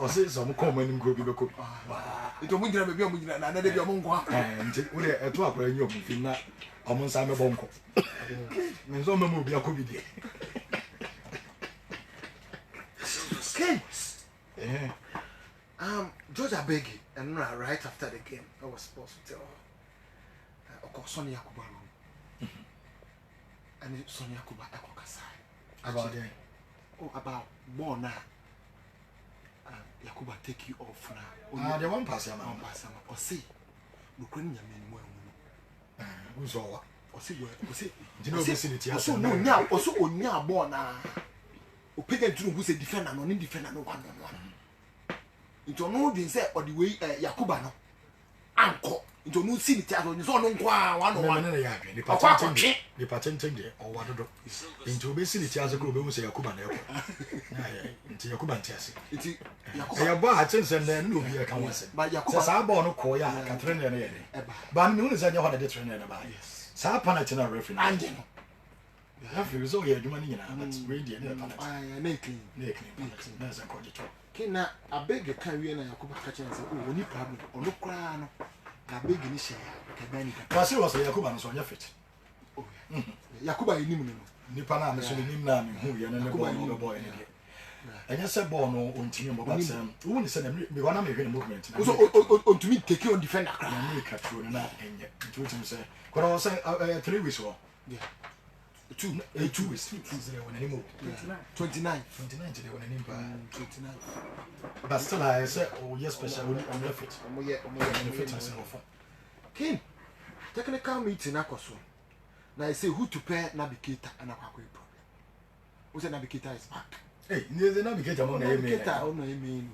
or say some common go be cook. It will be another day. And we are 2 hours in your movie. Almost I'm a bonko. And some movie I could be there. George Abegi, and right after the game, I was supposed to tell Sonia Kuba. And Sonia Kuba Ekokasai. About it. Oh, about more now. Yakuba take you off now. The one pass, or see, Ukrainian men. Who's all? Or see, do you know the city? Also, no, now, also, on your born now. Opinion to who's a defender, no independent, no one. Into no being said, or the way Yakuba no. Uncle, into no city, it's all on one. The patent or what to do. Into basically, as a group, we say Yakuba. Into Yakuba Tessie. It's Yakuba, and then no, you can say. But Yakuba, I born no Koya, Catherine, and but no one is any other trainer about it. Sapanatina reference. Have you so here, you money, that's radiant. There's a cordial. Kina, I beg a carrier and Yakuba catching and say, oh, any problem, or no crown, I beg in share. Kasi was a Yakuba on your feet. Yakuba in Nipana, the Sulinam, who you and the boy in it. And yes, I born on team, but who is sending me one of the movement. Also, to me, take you on defender. I make a true and that, and yet, to him say, what I was saying, 3 weeks or 2 weeks, 29 today when an impact 29. But still, I said, oh, yes, special on your feet. King, technical meeting, Akoso. Now I say who to pair navigator and a problem. Who's a navigator is back? Hey, near the navigator, on the mean.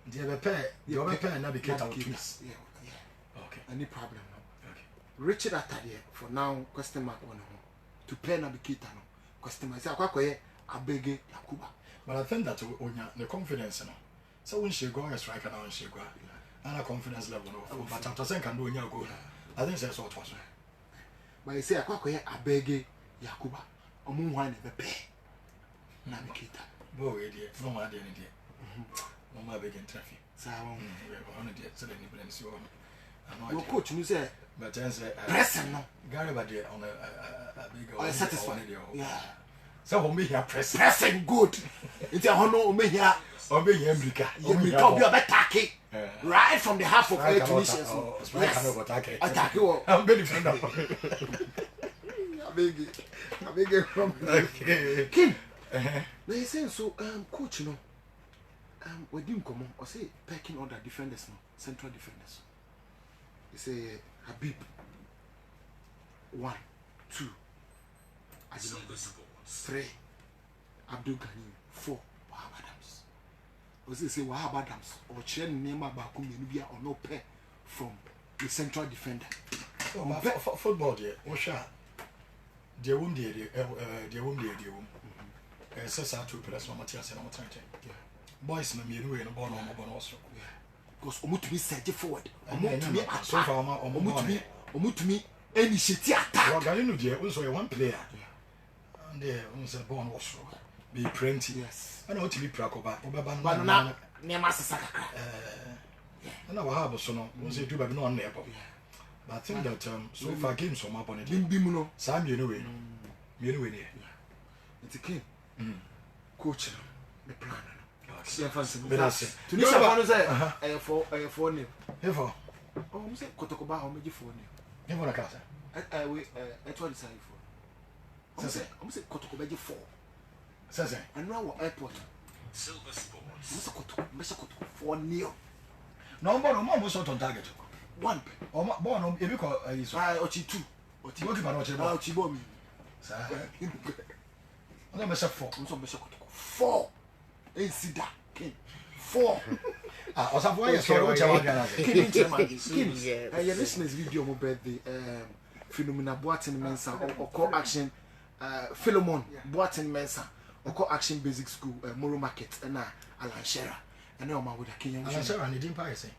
The other pair, navigator. Okay, any problem? Okay. Richard Atadia for now, question mark on to pair navigator. Question myself, I beg Yakuba. But I think that the confidence, so when she go a striker now, she go and a confidence level. But after saying can do in your goal, I think that's what was. But I say, I beg Yakuba, or moon wine the pay. Navigator. Boy, dear, no idea, dear. No, my big traffic. So I won't be so any plans you on. No coach, you say, but answer, pressing no. Garibaldi on a big or satisfied. Yeah. So we here pressing good. It's a honor me here. Or be America. You become your attack. Right from the half of Tunisia. Attack you. I'm very friend of I beg it from King. They say so coach no. We didn't come on or say packing all the defenders no, central defenders. They say Habib 1, 2 3 Abdul Ghani 4 Wahab Adams. Or say Wahab Adams or Chen Nema Bakum Nubia or no pair from the central defender. Football there, Osha. There won't be there won't be a deal. Says our 2 players no Matthias and Matthias. Boys no me no born on also. Because Omutumi set forward. Omutumi so far Omutumi initiate attack. Well, Galino dear also a one player. And there was a born also. Be plenty. Yes. I know to be Prakoba. Oba near Master Saka. And our harbor so no was a do by no neighbor. But I think that so far games from up on it. Bimuno, Sam you know. It's a king. Coach the plan. Tunisia fans say for name. Hevo. Oh, say Kotokoba how many for name. Hevo na casa. We what is for. Say Kotokoba 4. Say. And now airport. SilverSports. Mr. Kotokoba 4 nil. No more was on target. 1. Or born on if you call is Ochi 2. Ochi bomb. Sir. I'm a 4. I'm 4. See that King 4. Or some way your listeners video my birthday Philomena Boatin Mensa or call action Philemon Boatin Mensa or call action basic school Moro Market and Alan Shera and no man with a Kenyan Alan Shera and he didn't pay say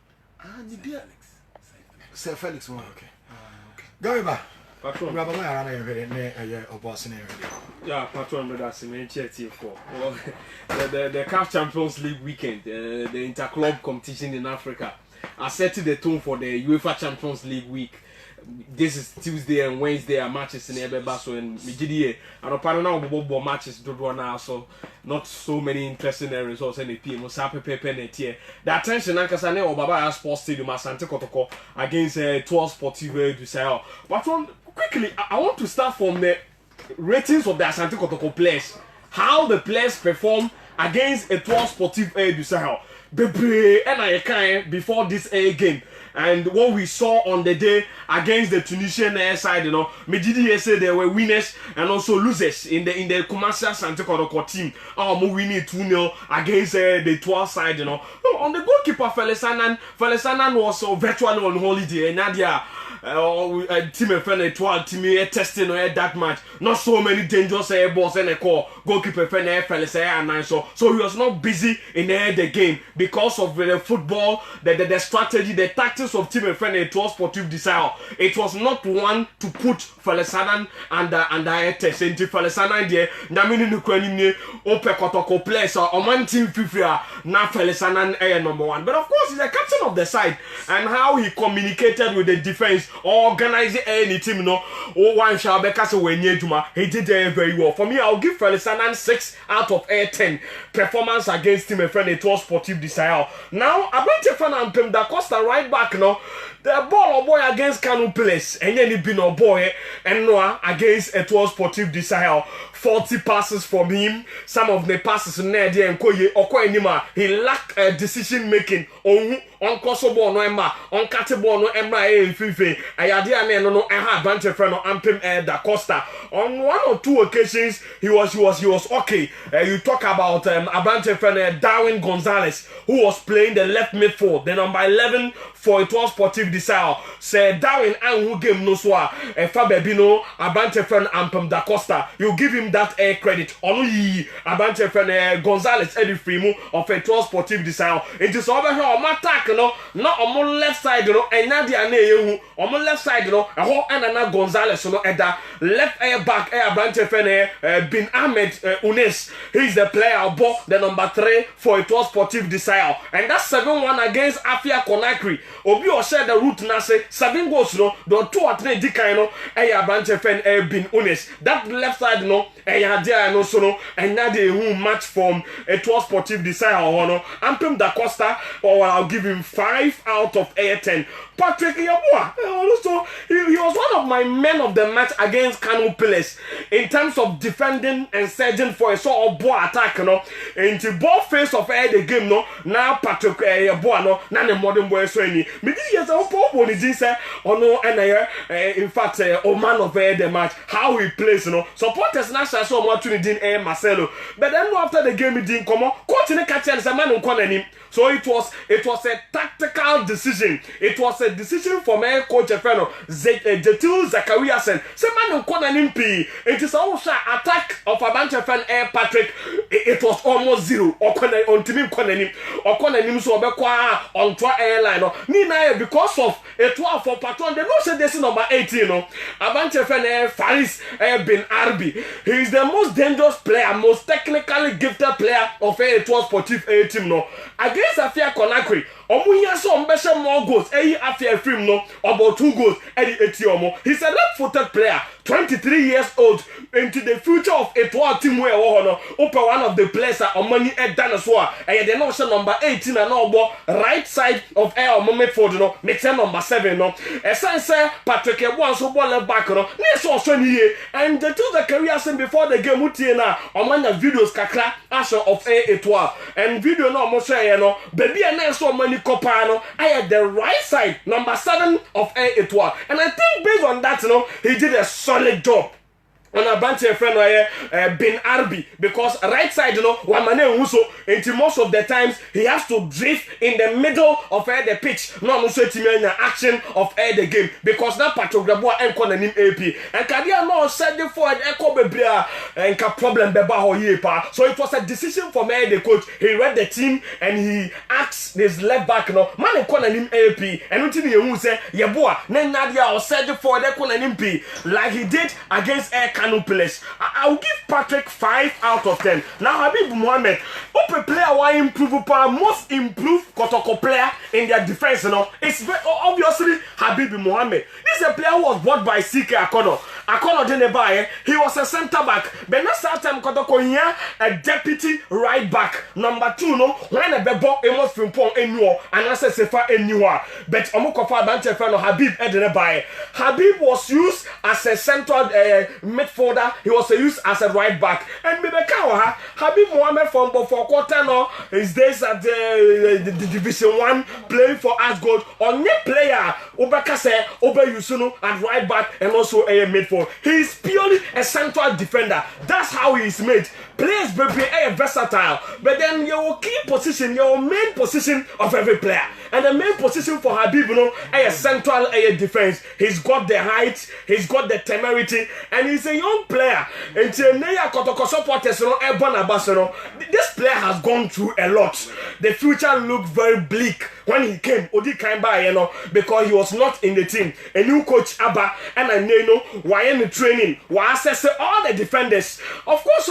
Sir Felix. Okay. Go back. Patron, Rabbi, I am very a boss in area. Yeah, Patron, but that's in for the CAF Champions League weekend, the interclub competition in Africa. I set the tone for the UEFA Champions League week. This is Tuesday and Wednesday are matches in Ebebaso and Mijidi. And apparently now bobo matches do now, so not so many interesting results in the PM. The attention Nankasane or Baba Sports Stadium Asante Kotoko against 12 Sportive du Sahel. But quickly, I want to start from the ratings of the Asante Kotoko players. How the players perform against a 12 Sportive du Sahel. Before this game. And what we saw on the day against the Tunisian side, you know, Medidi said there were winners and also losers in the commercial Asante Kotoko team. We winning 2-0 against the 12 side, you know. On the goalkeeper, Felesanan was virtually on holiday, and Nadia. Team friend 12 team testing that match. Not so many dangerous balls and a call. Goalkeeper friend and so he was not busy in the game because of the football, the strategy, the tactics of team friend 12 Sportive Desire. It was not one to put Felesanan and test into Felesanan there. Namini Nukwenini Ope Kotoko place or one team FIFA na Felesanan number one. But of course he's the captain of the side and how he communicated with the defense. Organize any team, no. One shall be cast away near Juma. He did very well. For me, I'll give Felesanan 6 out of 10 performance against team friend. It was Sportive Desire. Now, I'm going to find and Pim Da Costa right back now. The ball boy against Kanu Place, and then it been a boy and Noah against a 12 Sportive Desire. 40 passes from him. Some of the passes Nedi and Koye Okoenima. He lacked decision making. On Kosovo no Emma, on Catebo no Emma Fife. Ayadia no advantage friend of Ampim Da Costa. On 1 or 2 occasions, he was okay. You talk about advantage friend Darwin Gonzalez, who was playing the left midfield, the number 11 for it was Sportive Desire. Say Darwin and who game no swa Fabebino, advantage friend Ampim Da Costa. You give him that credit. Only advantage friend Gonzalez Eddie Frimu of a 12 Sportive Desire. It is over here on attack. No, not on my left side, you know, and Nadia Nehu on my left side, you know, a whole Anna Gonzalez, you know, at the left back, branch Bin Ahmed Unes. He's the player ball, the number 3 for it was Sportive Desire, and that's 7-1 against Afia Conakry. Obi or share the route Nase, 7 goals, you know, the 2 or 3 Dikaino, branch Bin Unes. That left side, you know, and also, no, and Nadia who match from it was Sportive Desire, or no, Ampim Da Costa, or I'll give him 5 out of 10. Patrick Yabua, also he was one of my men of the match against Kanu Palace in terms of defending and surging for a sort of ball attack, you know. Into ball face of the game, no. Now Patrick Yabua, no. Now the modern boy so any. Maybe yes, a whole say or no, and in fact, a man of the match, how he plays, you know. Supporters now so much to the Marcelo, but then after the game, he didn't come on. Coach in the catch and a man who called him. So it was a tactical decision. It was a decision for my coach Efeno Jetil Zakariasen. Say man on nimpi. It is also attack of a bunch of Patrick. It was almost 0. On team Konanim so on tour airline. Nina because of a 12 for patron. They don't say this is number 18. No, a bunch of Faris Bin Arbi. He is the most dangerous player, most technically gifted player of a 12 Sportive A team. No. Against Afia Conakry, Omuya so mbeshe more goals. Afia film no about 2 goals. He's a left-footed player, 23 years old, into the future of a 12 team where open one of the players are money at dinosaur. And the notion number 18 and all right side of air moment for no make number 7 no. Essence Patrick Ewan so ball left back no. Next also here and the 2 the career scene before the game Mutiena on the videos kakra asho of A12 and video no almost say no baby and next so many copano I had the right side number 7 of A12 and I think based on that, you know, he did a solid job. on a bunch of friend Bin Arbi, because right side, you know, Wamane Wuso, until most of the times he has to drift in the middle of the pitch, not also to in the action of the game, because that part of the boy and him AP and Kadia no said before Echo Bebria and problem Beba Yepa. So it was a decision for me, the coach. He read the team and he asked his left back, no man and him AP and until you say, yeah, boy, then Nadia said before the MP like he did against Air Kanu Palace. I will give Patrick 5 out of 10. Now Habib Mohamed, Ope player why improve most improved Kotoko player in their defense, you know. It's very obviously Habib Mohamed. This is a player who was bought by CK Akono. Akono didn't buy. He was a centre back. But next time Kotoko here a deputy right back. Number 2, no, when a bebo almost from Pong annual and I said Sefa annual. But Omokofa Banche friend Habib didn't buy. Habib was used as a central midfielder. He was used as a right back. And Bebekawa Habib Mohamed from quarter no his days at the Division 1 playing for Asgold. On your player Obekase Obe Yusuno at right back and also a midfield. He is purely a central defender. That's how he is made. Players be versatile, but then your key position, your main position of every player, and the main position for Habib, you know, a central defense. He's got the height, he's got the temerity, and he's a young player. And Kotoko supporters, you know, this player has gone through a lot. The future looked very bleak when he came. Odi came by, you know, because he was not in the team. A new coach Abba and I know why in the training, why assess all the defenders. Of course,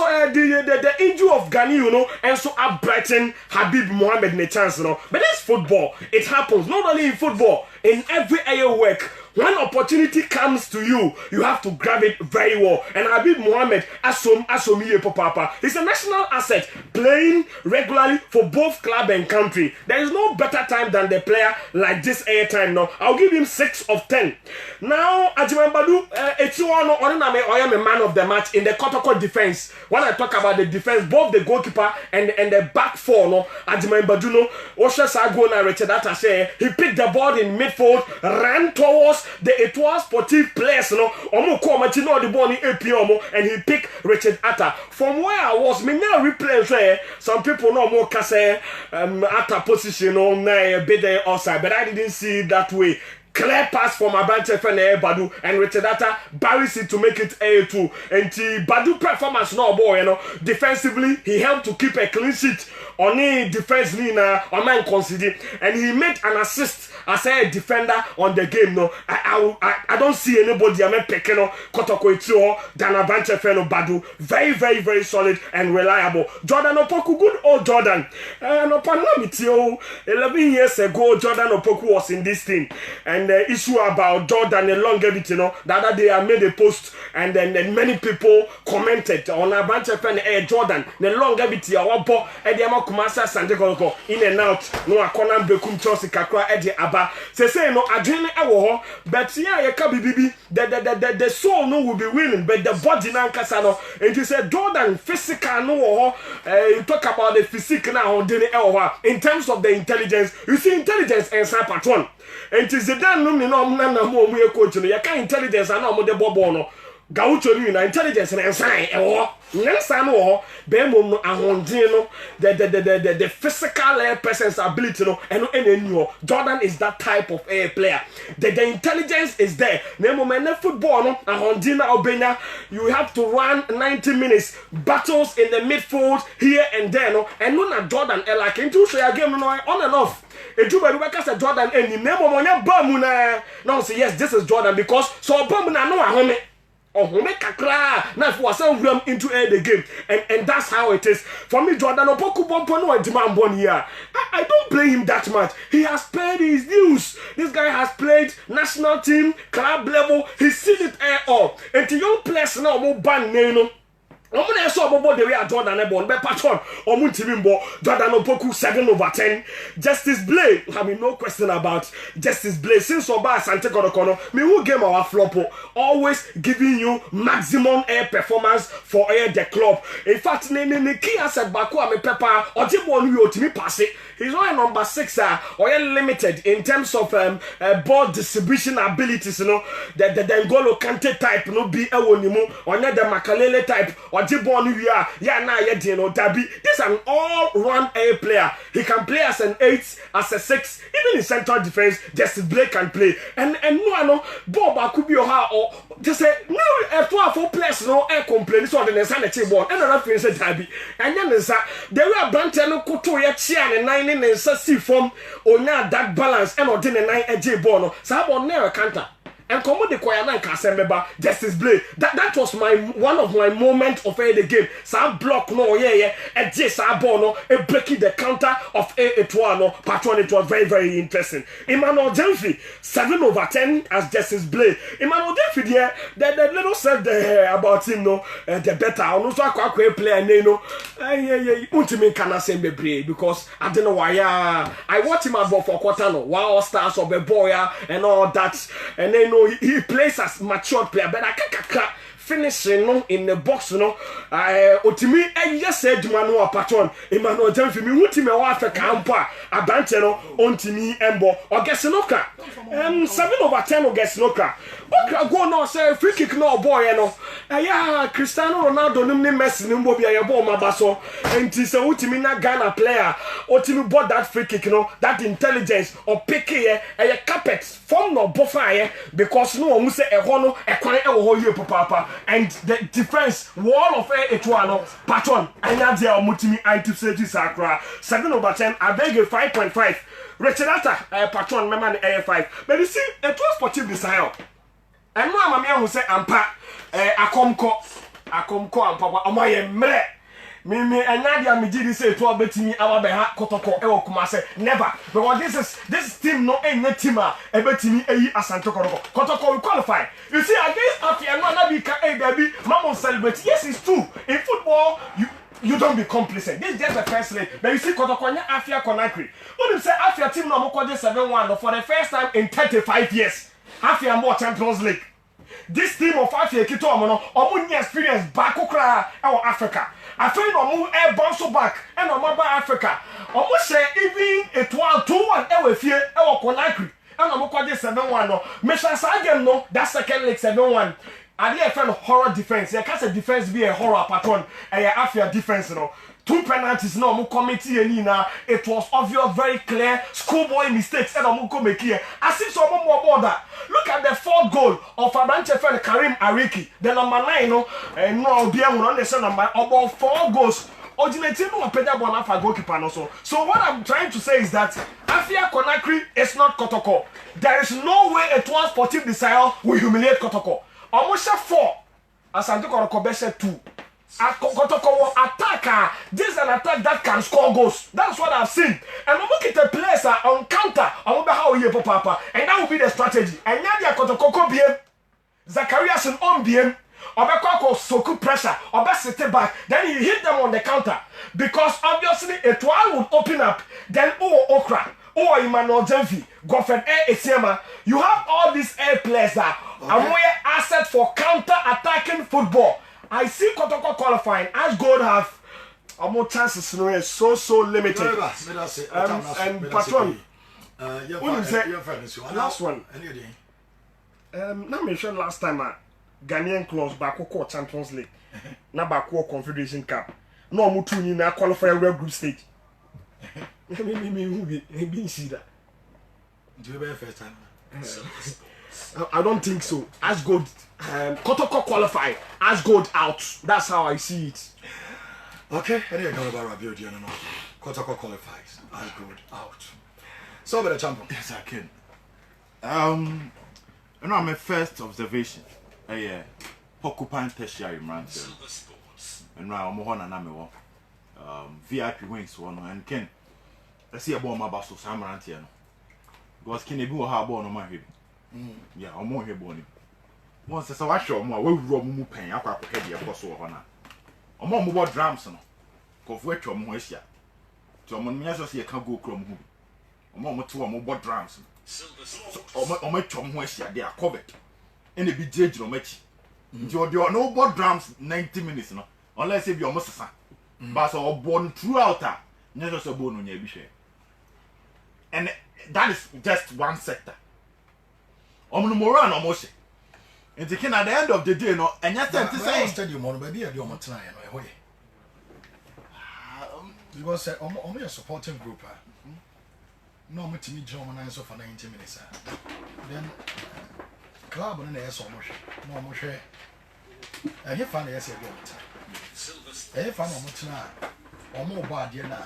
the injury of Ghani, you know, and so upbrighten Habib Mohamed in a chance, you know. But that's football. It happens not only in football, in every area work. When opportunity comes to you, you have to grab it very well. And Habib Mohamed, Asomiye Papa, he's a national asset, playing regularly for both club and country. There is no better time than the player like this air time now. I'll give him 6 of 10. Now, Ajimambadu, I am a man of the match in the Kotoko defense. When I talk about the defense, both the goalkeeper and the back four, no, Ajimambadu, no, Osha Sagona, Richard say he picked the ball in midfield, ran towards the Etoile Sportive players, no, the ball in APM, and he picked Richard Atta. From where I was, me now replay some people know more Kase Atta position on bit there outside, but I didn't see it that way. Clear pass from Abante Fene Badu and Richard Atta buries it to make it A2. And Badu performance no boy, you know. Defensively, he helped to keep a clean sheet on the defense Nina on man consider, and he made an assist as a defender on the game. No, I don't see anybody I'm picking no Kotoko Itio than Abante Fene Badu. Very, very, very solid and reliable. Jordan Opoku, good old Jordan. No Panamitio 11 years ago, Jordan Opoku was in this team. And the issue about Jordan the longevity, you know, the other day I made a post and then many people commented on a bunch of Jordan the longevity our bo Ediama Kumasa Sandeko in and out no akona bekum Chelsea kakra edi aba say no adwene ewo ho but yeah you can be the soul no will be willing but the body na nkasa no and you say Jordan physical no wo you talk about the physique na on dey ewo ho in terms of the intelligence you see intelligence and patron. And it is the damn no more coach. You can't intelligence and no the bobo no. Gaucho intelligence and sign no Bemo Ahondino the physical presence ability no and Jordan is that type of a player. The intelligence is there. Nemo man football no Ahondina Obenya you have to run 90 minutes battles in the midfield here and there no and no Jordan like into share game no on and off. Jordan and in name of Bamuna. Now say yes, this is Jordan because so Bamuna no home. Oh, make a cry now for some room into the game, and that's how it is. For me, Jordan Opoku Bompono and Demand Bon here. I don't blame him that much. He has paid his dues. This guy has played national team, club level, he's seen it all. And to young players now more ban no. Omo so bobo the way Jordan Ebon be patron omo timimbo Jordan Opoku 7/10 Justice Blade. I mean no question about Justice Blade since Oba Sante Kodokono me who game our flop always giving you maximum air performance for the club. In fact ne key asset bako ame pepper ojebo nu otimi pass it he's not a number 6 or limited in terms of ball distribution abilities, you know. The N'Golo Kante type, no be Ewonimu, or not the Makalele type, or Jibon you know, Dabi. This is an all-round A player. He can play as an 8, as a 6, even in central defense. Justice Blake can play. And no, Bob Akubio or just say no. 4 players no air complain so the sanity board. And another thing said Dabi. And then they were Brantano Kuto Yachian and 9 in Sassi form or now that balance and or dinner 9 AJ Bono. So how about never counter? And come on the choir and Casemba, Justice Blade. That was one of my moments of the game. Some block no and just Bono breaking the counter of Etoano patron. It was very, very interesting. Emmanuel Jenfi 7/10 as Justice Blade. Emmanuel Jenfi there, the little said about him no the better. Also a player no ultimate cannot say me because I don't know why I watch him about for quarter no wow stars of a boy and all that and then he plays as mature player, but I can't finishing no in the box no. Otimi just said Emmanuel patron Emmanuel Jenfi me ultimate wa Africa ampa abante no ontimi embo or Gesinoka 7/10 or Gesinoka go no say free kick no boy no Cristiano Ronaldo nimni Messi nimbo bia ye ball mabaso enti say ultimate na Ghana player otimi bought that free kick no that intelligence or pick here a carpet form no boffa because no one say e ho no e kwan e wo ho ye papa and the defense wall of Etoano patron anya dia omutimi anti safety sakra 7/10 I beg you 5.5 Richard Atta patron member the 5 but you see it was sportive desire and no amamia who say ampa akomko ampa omoye mre me anya me did say to betimi ababeha kotoko e okuma say never because this team no any team betimi eyi Asante Kotoko will qualify. You see against Afia no na be baby mama celebrate. Yes, it's true. In football you don't be complacent. This is just the first leg. But you see Kotoko nya Afia Conakry. When you say Afia team no mo 7-1 for the first time in 35 years. Afia more Champions League. This team of Afia Kito omo ni experience back okra our Africa. I feel no air bounce back and no more Africa. Almost say even it was 2-1 ewe fie ewe Conakry. And no 7-1 no. Mesha Sagem no that second leg 7-1. I did a horror defense. You can't say defense be a horror patron. And you have your defense no. 2 penalties no mo committee any na. It was obvious, very clear schoolboy mistakes and no mo make here. As if so more border. Look at the 4th goal of Abranche friend Karim Ariki. The number 9 no no be on the number about 4 goals. Originally no peda bona for goalkeeper no so. So what I'm trying to say is that Afia Conakry is not Kotoko. There is no way a sportive desire will humiliate Kotoko. Almost 4 Asante Kotoko bese 2. Kotoko will attack. This is an attack that can score goals. That's what I've seen. And we look at the players on counter. How you papa, and that will be the strategy. And Nadia Kotoko BM, Zacharias on BM, Obekoko soku pressure, Obesity back. Then he hit them on the counter because obviously Etoile would open up. Then Okra, Emmanuel Jenfi, Goffin Esiema. You have all these air players that are more asset for counter attacking football. I see Kotoko qualifying as God have more chances so limited. And patron, last one. Now mention last time Ghanaian clubs back who Champions League, now back who Confederation Cup. No more 2 na qualify real group stage. Me see that. Do you be first time? I don't think so. As good, Kotoko qualify. As good out. That's how I see it. Okay. Any about Rabiot, you know. Kotoko qualifies. As good out. So, the champion. Yes, I can. You know, my first observation. Yeah, Porcupine tertiary branch. And now I'm on and I'm VIP wings one and Ken. I see a bomb my basso Samarantiano. Because Ken be a hard ball on my head. Yeah, I'm more here born. Once I show more, we rob mu pen, I can't head your boss or honor. I'm more drums, no. Cause wet your moisture. To a man, yes, I can't go chrome. I'm more 2 more drums. Or my chum moisture, they are covered. And the BJ Dromechi. You are no board drums 90 minutes, no, unless if you're almost a son. But so born throughout that, never so born on your bishop. and that is just one sector. Omnumora and Omoshi. And taking at the end of the day, no, and yet to say, stadium on baby at your matana, because only a supporting group. No, me to me, German answer for 90 minutes. Then, club and the air no more share. And you find the essay again. If I'm on Mutana, or more bad, you know,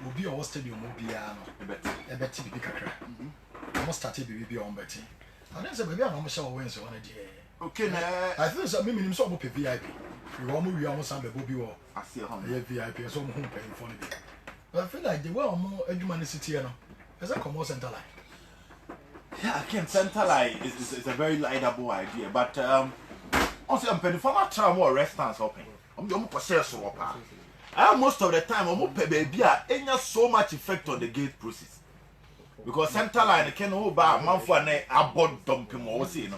will be our stadium, will be a betty big crack. I must start to be on Betty. I didn't say, baby, I'm almost sure Wednesday on a day. okay, I think it's a minimum sort of VIP. You almost have a booby or I see a VIP and some home paying for it. But I feel like they were more humanity, you know. As a commerce center line. Yeah, again, center line is a very lightable idea, but also I'm penny for my try more restaurants open. I'm going to say so. Most of the time, I'm pay baby, ain't so much effect on the gate process because center line can hold back man for an about dumping or you know.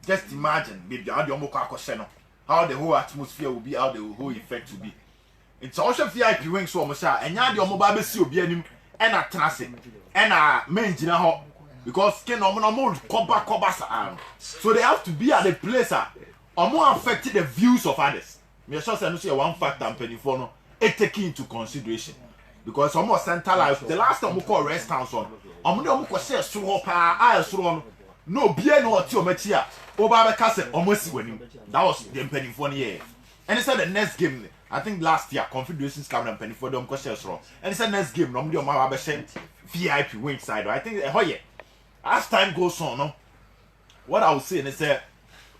Just imagine, baby, how the whole atmosphere will be, how the whole effect will be. It's also VIP wings so much, and now the mobile see will be and a transit. And main ho because can normal cover so they have to be at the place or more affected the views of others. Me sure say no say one factor and penny for no it taking into consideration because almost centralized the last time we call rest house on go say so pa so no bia no oti o machia oba be ka say almost winning that was the penny for year and he said the next game I think last year Confederations come and penny for them go share so and he said next game no dem ma be share VIP wing side. I think as time goes on, no, what I would say is that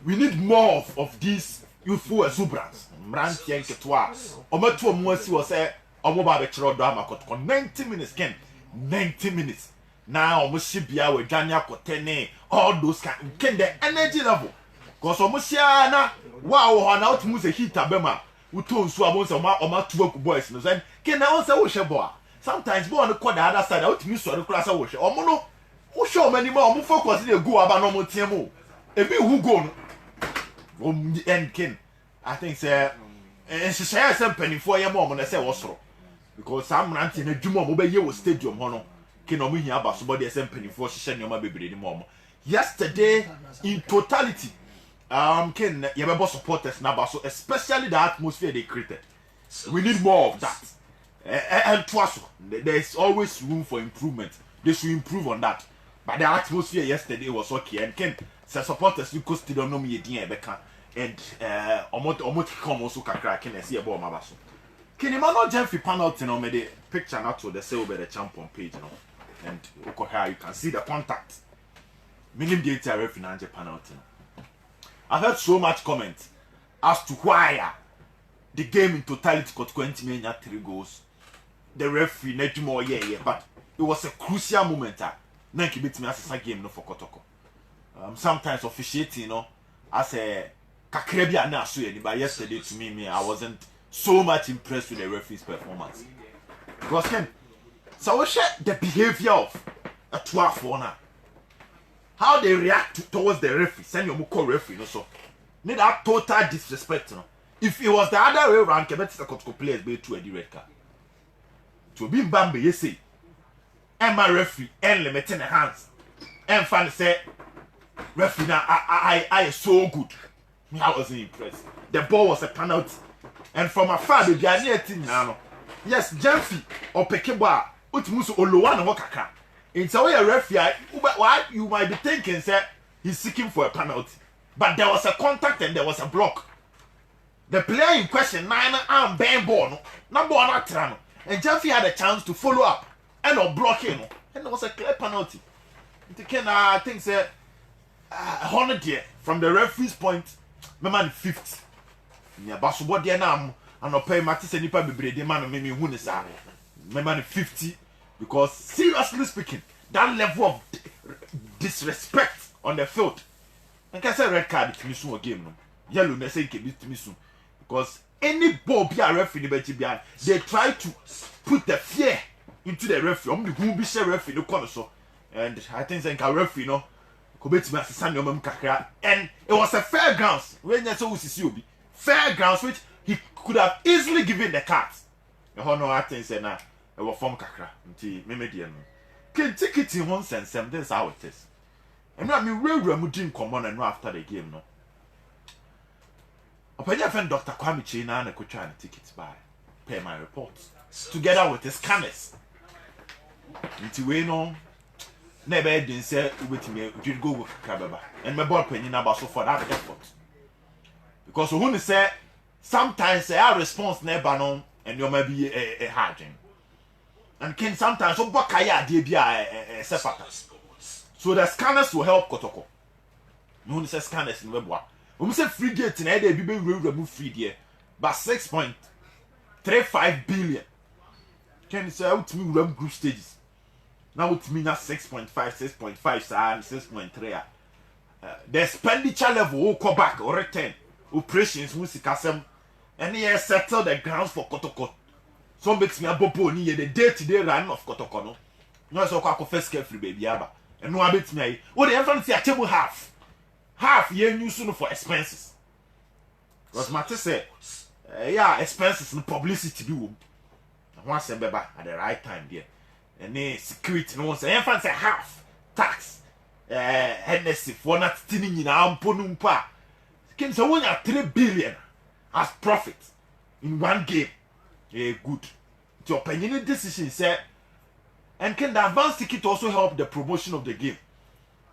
we need more of these youthful exuberance. Brand young ketwa. Ometu omuasi was say omoba be chiro drama kotko 90 minutes ken 90 minutes. Now omushibia we Jania Kotene all those kind ken the energy level. Cause omushia na wow na otumu se hit abema. Uto nsu abonse oma tuwa boys no say ken na onse wo hweboa. Sometimes go on the other side out to me so the class wash or mono who show many more focus they go about no more TMO a bit who go and kin I think say and she say some penny for your mom and I say what's wrong because some ranting a jumbo mobile you stadium hono kin no me here about somebody a penny for she send your baby mom yesterday in totality kin your supporters now so especially the atmosphere they created we need more of that. And twice, there is always room for improvement. They should improve on that. But the atmosphere yesterday was okay. And Ken, the supporters you could still know me again, and almost come also kakra Ken see about my basso. Can you not jump for penalty? No, me the picture not to the silver the champion page, you know, and you can see the contact. Minimum data refinance penalty. I've heard so much comment as to why the game in totality got 20 million 3 goals. The referee not more but it was a crucial moment. Now keep it me as a game no for Kotoko. Sometimes officiating, you know, as a kakrebi na so but yesterday to me I wasn't so much impressed with the referee's performance. Because Ken, so we share the behavior of a 12 now. How they react towards the referee, send your muko referee, no so. Need that total disrespect, you know. If it was the other way around, Quebec Kotoko players be to a direct car. To be Bambi, you see, and my referee, and limiting the hands, and finally say, referee, now I is so good. Me, I wasn't impressed. The ball was a penalty, and from afar, the Ghanaian team now. Yes, Jemfi or Pekeba, Utmusu Oluwan and Wakaka. In some way, a referee, why you might be thinking, sir, he's seeking for a penalty, but there was a contact and there was a block. The player in question, nine arm bang ball, number one at and Jeffy had a chance to follow up and not block him, and there was a clear penalty. I think say 100 here from the referee's point, my man 50. Yeah, but so what they now and not pay Matis and Nipa be the man made me win this my man 50 because seriously speaking, that level of disrespect on the field. And can say red card to me soon game no. Yellow they say can be to me soon. Because any ball be a referee they try to put the fear into the referee. Who be say referee no corner so. And I think say can referee no could be to me as kakra. And it was a fair grounds when you saw Usi fair grounds which he could have easily given the cards. No I think say na e was form kakra. Nti me median. Can ticket in one sense, and this how it is. And I mean, real Ramudin come on and after the game, no. Upon your friend Dr. Kwame China and I could try and tickets by pay my reports together with the scanners. Into we know, never didn't say with me, you go with Kababa and my boy penny about so for that effort. Because when say sometimes our response never known and you may be a harding. And can sometimes so Bakaya DBI a sepata. So the scanners will help Kotoko. No say scanners in Webwa. We say free gate in either be remove free there, but 6.35 billion. Can you say out to me run group stages? Now it's me not 6.5, 6.5, and 6.3. The expenditure level will come back or return. Operations will see Kasem and here settle the grounds for Kotoko. So makes me a bobo near the day-to-day run of Kotoko. No, so I first free baby abba. And no, I bet me. What the infant say, I tell you half year new soon for expenses. Because Matter said, yeah, expenses and publicity do. Once and beba at the right time there. And then security no one say infant say half tax. Hennessy for not stealing in our ponumpa. Can so when you 3 billion as profit in one game. Good. Your opinion decision said, and can the advance ticket also help the promotion of the game?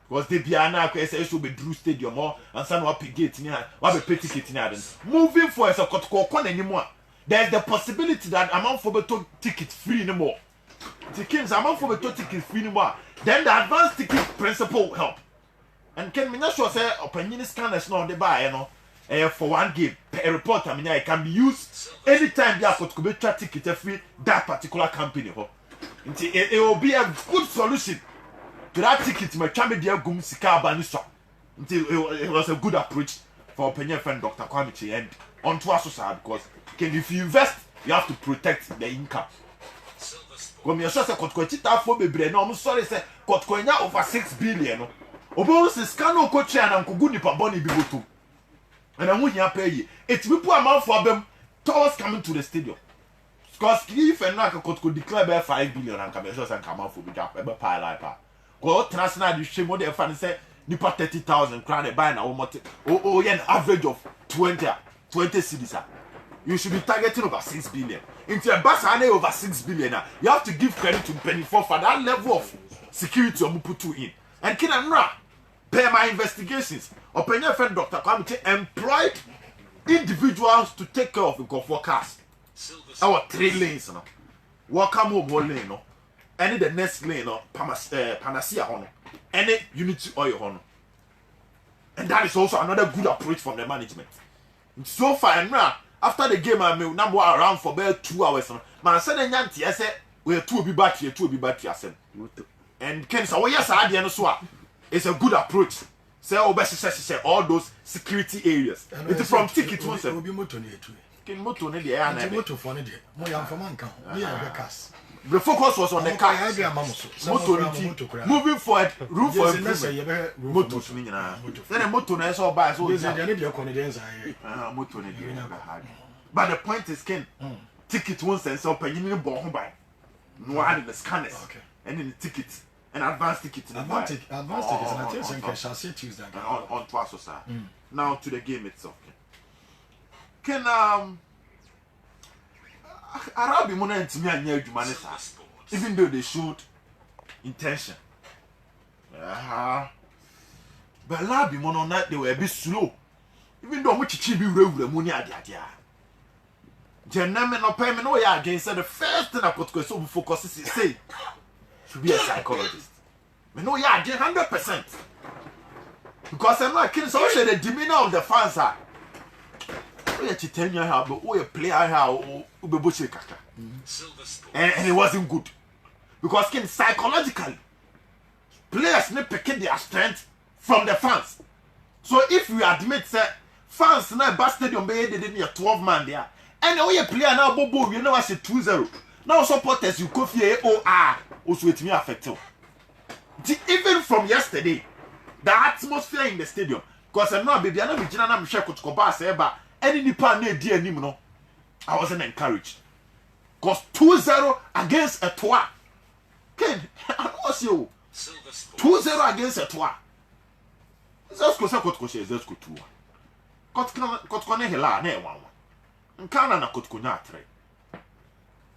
Because the Biana should be Drew Stadium more and some up gate near what a petty ticket near them. Moving for us a Kotoko anymore. There's the possibility that amount for the ticket free anymore. Tickets amount for the ticket free anymore. Then the advance ticket principle will help. And can me not sure say opinion scanners not the buy, you know. For one game, a report, I mean, it can be used anytime you have to ticket free that particular company. It will be a good solution to that ticket. My chamber dear Gum Sika Banisa. Until it was a good approach for opinion friend Dr. Kwame and on to us because if you invest, you have to protect the income. When you say Kotkochita for baby, no, I'm sorry, say Kotkonya over 6 billion. Obos is Kano coach and Uncle Gunipa Bonnie Bibutu. And I won't pay you. It's we put a mouth for them towards coming to the stadium. Because if and like could declare by 5 billion and come and come out for the gap, ever pile like that. Go transnational, you should more than fan say, Nipa 30,000 crown a buy now, an average of 20 cities. You should be targeting over 6 billion. Into a bus over 6 billion. You have to give credit to Penny for that level of security you put in. And can I pay my investigations? Opinion friend Dr. Kwame employed individuals to take care of the golf cars. Our 3 lanes, no. Welcome home 1 lane, no. Any the next lane, no. Panacea, no. Any Unity Oil, no. And that is also another good approach from the management. So far, now after the game, I mean, number around for about 2 hours. No. Man, said I said we are 2 be back here, 2 be back here. And Ken said, "Oh yes, I did so." It's a good approach. Say all those security areas. It's from ticket to say. Can motor ne dey na motor for ne dey. Mo ya mfama nka ho. Me cars. The focus was on the car. Motor moving forward, room for improvement. Motor to me na. Then the motor na so buy so. They need your confidence here. Motor ne dey hard. But the point is Ken, ticket won sense up and you bo ho buy. No add the scanners. Okay. And in the ticket. An advanced ticket. Advanced tickets, and I think I shall say Tuesday. On twice, sir. Now to the game itself. Can Arabi Mona and Timmy and Humanity, even though they showed intention. But Arabi Mona night they were a bit slow. Even though much chibi road the money at the Jennamen or payment, no, yeah, against the first thing I put so focus is say. To be a psychologist. I know, yeah, 100%. Because I'm not kidding. So the demeanor of the fans are. We are cheating here, but we player here who be bullshit kaka. And it wasn't good. Because psychologically, players need to pick their strength from the fans. So if we admit that fans now bad stadium they didn't need 12 man there. And we player now bobo, you know I say 2-0. Now supporters you could fear also it me affected. Even from yesterday, the atmosphere in the stadium. Because I'm not baby, I'm not beginning to share with Kobasa, but any nipa near dear Nimno, I wasn't encouraged. Because 2-0 against a Toa. Ken, I serious you. 2-0 against Etoile. Zesco sa Kotoko she Zesco 2. Kotkone hela na 1-1. Nkana na Kotoko nya 3.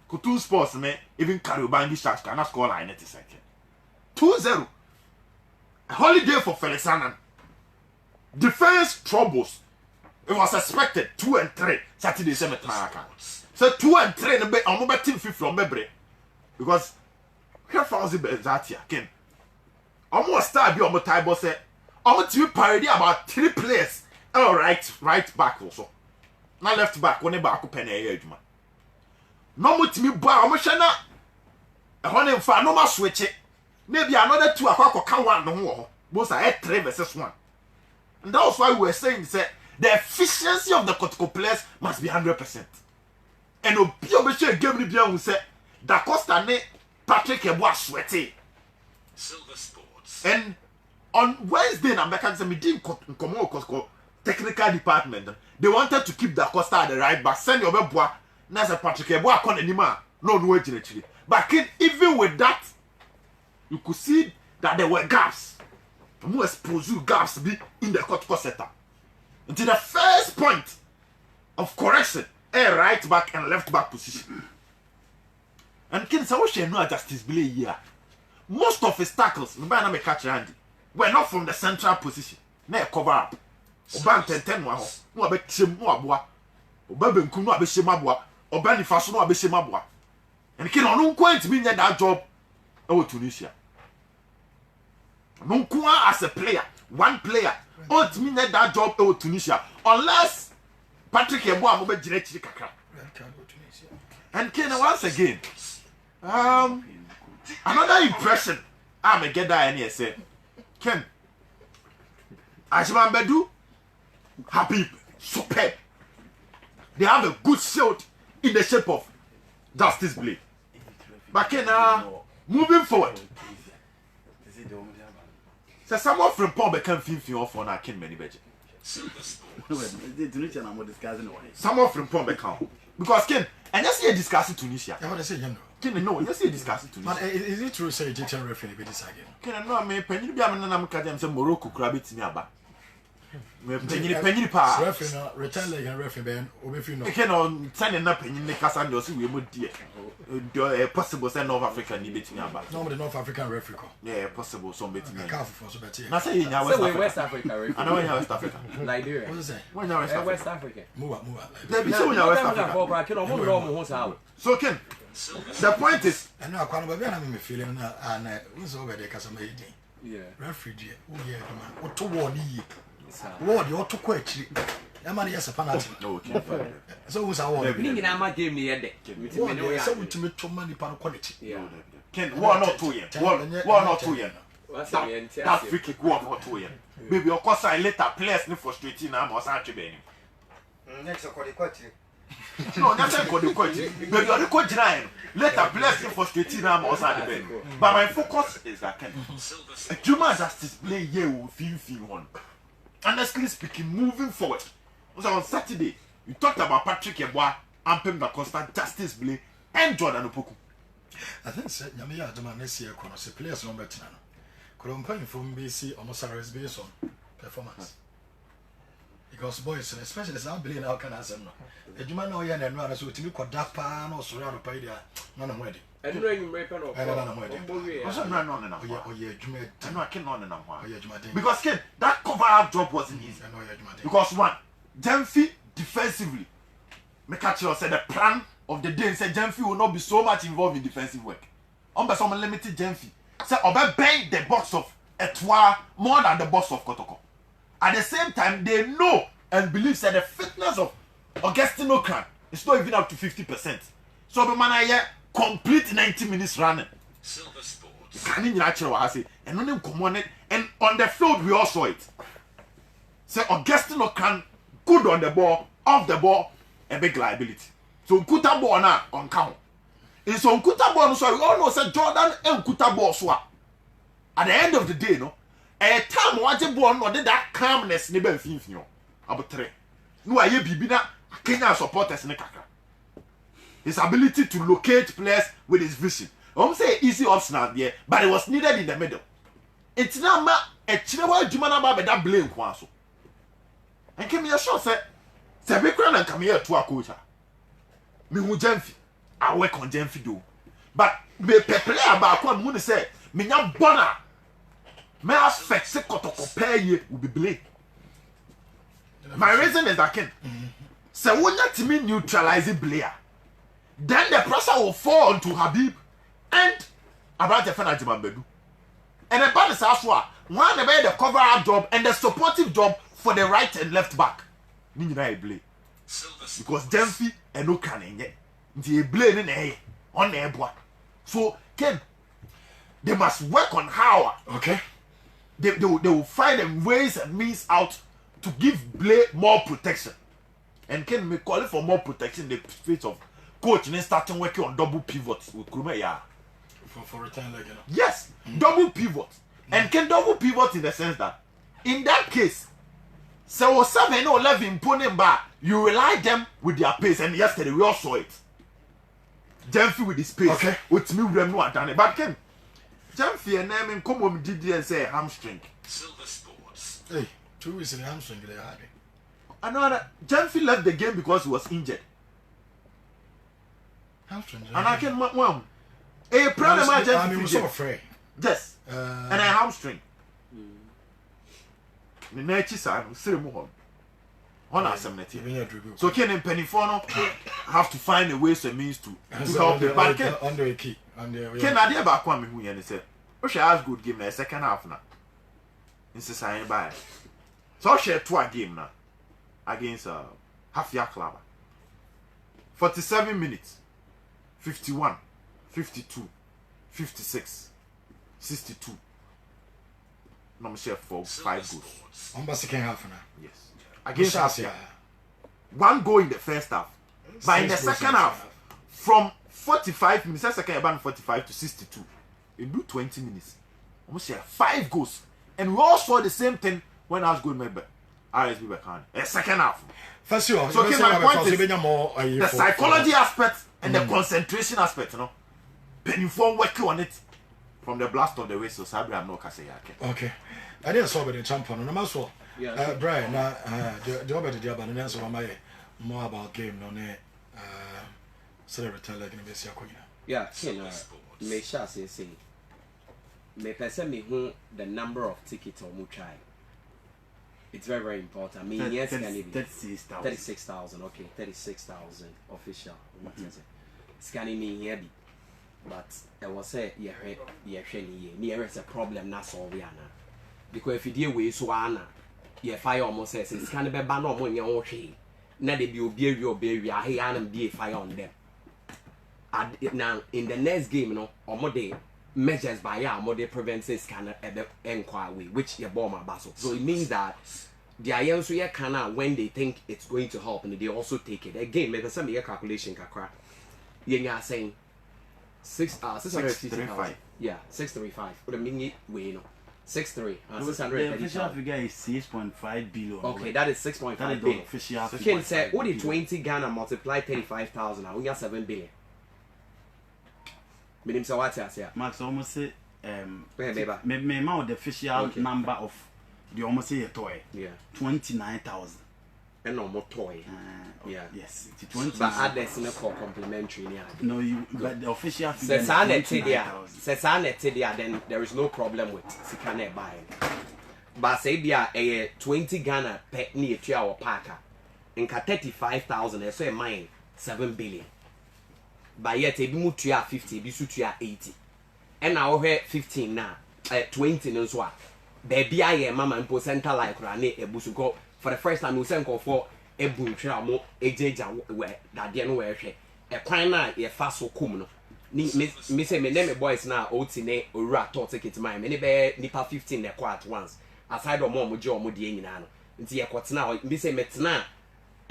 Kutu Sports me even Kariobangi Sharks can score line 90 seconds. 2-0. A holiday for Felix Annan. Defense troubles. It was expected 2 and 3 Saturday Summit Maraka. So 2 and 3 and I'm about team 5 from Mebre. Because here Fauzi Benzatia Ken. Almost start be on my table say I want to parody about 3 players. All right back also. Now left back when back up penny ejuma. No more to me bar almost na. A honey for no more switch it. Maybe another 2 akwa kan one no ho. Both are 3 versus 1. And that's why we were saying say the efficiency of the Kotoko players must be 100%. And Obio share game ni bia say Da Costa ne Patrick Eboa sweaty. SilverSports. And on Wednesday na American say me didn't come on technical department. They wanted to keep Da Costa at the right back. Send your Eboa na say Patrick Eboa kon anima. No actually. But even with that, you could see that there were gaps. More exposure gaps be in the Kotoko setup. Until the first point of correction, a right back and left back position. And Ken Sawoshi no justice play here. Most of his tackles, remember na catch handy, were not from the central position. Na cover up. Oban 10 wa ho. No abetiem no aboa. Oba benku no abehye maboa. Oba nifa so no abehye maboa. And Ken onu kwant bi nya that job e Tunisia. No as a player, one player. Ultimately need that job in Tunisia unless Patrick Eboa mo be gire chiri kakra. And Ken once again another impression I may get that any say Ken Ajman Bedu Habib superb. They have a good shield in the shape of Justice Blade. But Ken moving forward, so someone from Paul became 50 off on our kin many budget. Someone from Paul became because Ken and just see discussing Tunisia. I want to say, you know. Ken, no, just see discussing Tunisia. But is it true, say Egyptian referee be this again? Ken, no, me penny be amana na mka dem say Morocco crabit me aba. Me penny pa. Referee na return leg and referee ben obefi no. Ken on send na penny ne kasa no so we mo die. Possible say North Africa ni betimi aba. No, the North African referee call. Yeah, possible some betimi. Careful for so better. Na say in West Africa referee. I know in West Africa. Liberia. What is it? When West Africa. Move. There be so in West Africa. So Ken, the point is I know I be na me feeling na and we so over there cause me dey. Yeah. Referee dey. Oh yeah, man. What to word yi. Word you to ko akiri. E ma yes penalty. Okay. So who's our word? Ni nyina ma game ni ye de. So we to me to man pa no quality. Yeah. Ken, one or two yen. One or two yen. That free kick one or 2 yen. Baby, of course I later players ni frustrating na mo san twebe ni. Next quality. No, that's a good question. Baby, you go jina later players ni frustrating na mo san twebe ni. But my focus is that Ken. Juma Justice play here with 51. Honestly speaking, moving forward. So on Saturday, we talked about Patrick Eboa, Ampem Da Costa, Justice Blay, and Jordan Opoku. I think say Nyamiya Adama next year kono say players no better no. Kolompa inform BC almost salaries based on performance. Because boys, especially as I believe now can answer no. Ejuma no ya na no so timi koda pa na osoro aropa ide no na mwede. And no you make no. Also no na. Oye ejuma I know I can't on na ho. oye ejuma dey. Because Ken, that cover up job wasn't easy. I know oye ejuma dey. Because one, Jemfi defensively, Mekachi said the plan of the day said Jemfi will not be so much involved in defensive work. On some limited Jemfi. Say Obe bang the box of Etoile more than the box of Kotoko. At the same time, they know and believe that the fitness of Augustino Kran is not even up to 50%. So the man here complete 90 minutes running. SilverSports. And on the field we all saw it. Say Augustino Kran good on the ball, off the ball, a big liability. So Nkuta ball now on count. And so Nkuta ball, so we all know say Jordan and Nkuta ball swap. At the end of the day, no, a time watching ball no did that calmness never feel about 3. No, I be na Kenya supporters ne kaka. His ability to locate players with his vision. say easy option there, but it was needed in the middle. It's not ma a chinewa jumana ba be that blame kwa so. And came here sure say be kran and come here to a coach. Me hu Jemfi. I work on Jemfi do. But me player about one who say me nya bona. Me affect se kotoko pay ye will be blame. My reason is that Ken. So when you to me neutralizing player, then the pressure will fall onto Habib and about the final Jimambedu. And the bad is also one about the cover up job and the supportive job for the right and left back. Nina blame. Because Jemfi and no canning yet. The blame in a on the board. So Ken, they must work on how they will find ways and means out to give Blay more protection. And Ken may call it for more protection in the face of coach and then starting working on double pivots with Kurumeya. For return leg, you know. Yes, double pivot. And can double pivot in the sense that in that case, so 7 or 11 pulling back, you rely them with their pace. And yesterday we all saw it. Jemfi with his pace. Okay. With me, we have not done it. But Ken, Jemfi and them come home did and say hamstring. SilverSports. Hey, 2 weeks in the hamstring, they had it. Another Jemfi left the game because he was injured. Hamstring. And I can one. A problem I Jemfi was so afraid. Yes. And a hamstring. The next is I say more. On our seminary. So Ken and Pennyfono have to find a ways and means to help the back under a key. Ken idea back one who and said, "Oh, she has good game the second half now." In society by. So she had 2 game now against Hafia Club. 47 minutes, 51, 52, 56, 62. No, share for 5 goals. On the second half now. Yes. Against Asia. 1 goal in the first half. But in the second half, from 45 minutes, second about 45 to 62, it do 20 minutes. Almost share 5 goals. And we all saw the same thing when I was going maybe RSB Bekani. A second half. First, so my point is the psychology aspect and the concentration aspect, you know. Pennyform working on it from the blast of the way, so Sabri I'm not Kase Yake. Okay. I didn't saw the champion, and I'm also Brian, the other day, but the answer more about game, no, celebrity like in the Bessia. Yeah, me sure say me person me who the number of tickets or try. It's very, very important. I mean, yes, 36,000. Okay, 36,000 official. What is it? Scanning me here, but I was say, near is a problem. That's all we are now. Because if you deal with Swana, you fire almost says it's kind of a ban on your own tree. Now they be your baby, I hear and be a fire on them. Now, in the next game, you know, or more day. Measures by more they prevent this kind of inquiry, which your bomber basel. So it means that the IANS can when they think it's going to help and they also take it. Again, maybe some calculation kakra. You are saying 635. Yeah, 635. What a minute way, you know. 63. 630. The official figure is 6.5 billion. Okay, that is 6.5 billion. So Ken said, what did 20 Ghana multiply 35,000? We got 7 billion. Minim say what I say. Max almost say me amount the official number of the almost say a toy. Yeah. 29,000. And no more toy. Yeah. Yes. 20. But add this in a complimentary. No, you but the official figure. Then there is no problem with Sikane buying. But say a 20 Ghana pet near 3 hour parker. And 35,000 I say mine 7 billion. But yet, if you 50, you should 80. And now we're 15 now, 20 no so. Baby, I am mama and center like Rane a busuko. For the first time, we send for a boom tramo, a jaja where that dear no she. A quina, a fast so cum. Miss me name boys now, Otine or rat or take it to my many bear nipa 15 a quite once. Aside of Momo Joe Modian. Into your quats now, Miss Metna.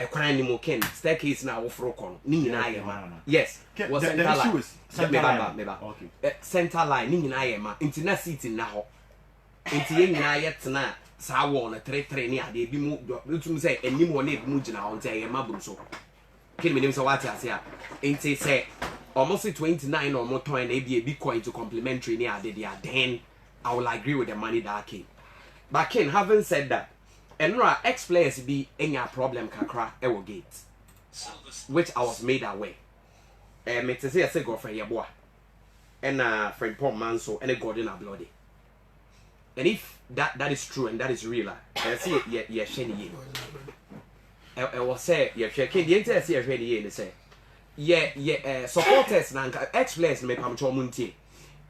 A crime mo ken staircase na wo frokon ni nyina ye ma yes was center line okay center line ni nyina ye ma nti na seat na ho nti ye nyina ye tena sa wo na 33 ni ade bi mu tum say anim wo na bi mu gina ho nti ye ma bum so ken me nim so what ase a nti say almost 29 or more toy and a Bitcoin to complementary near the then I will agree with the money that came. But Ken, having said that, and ex players be any problem kakra ewo gate, which I was made aware. Me to say I say go for your boy, and friend Paul Manso and a Gordon bloody. And if that is true and that is real, I see yeah shiny. I was say yeah Ken the entire see shiny and say yeah supporters and ex players me pam chomunti.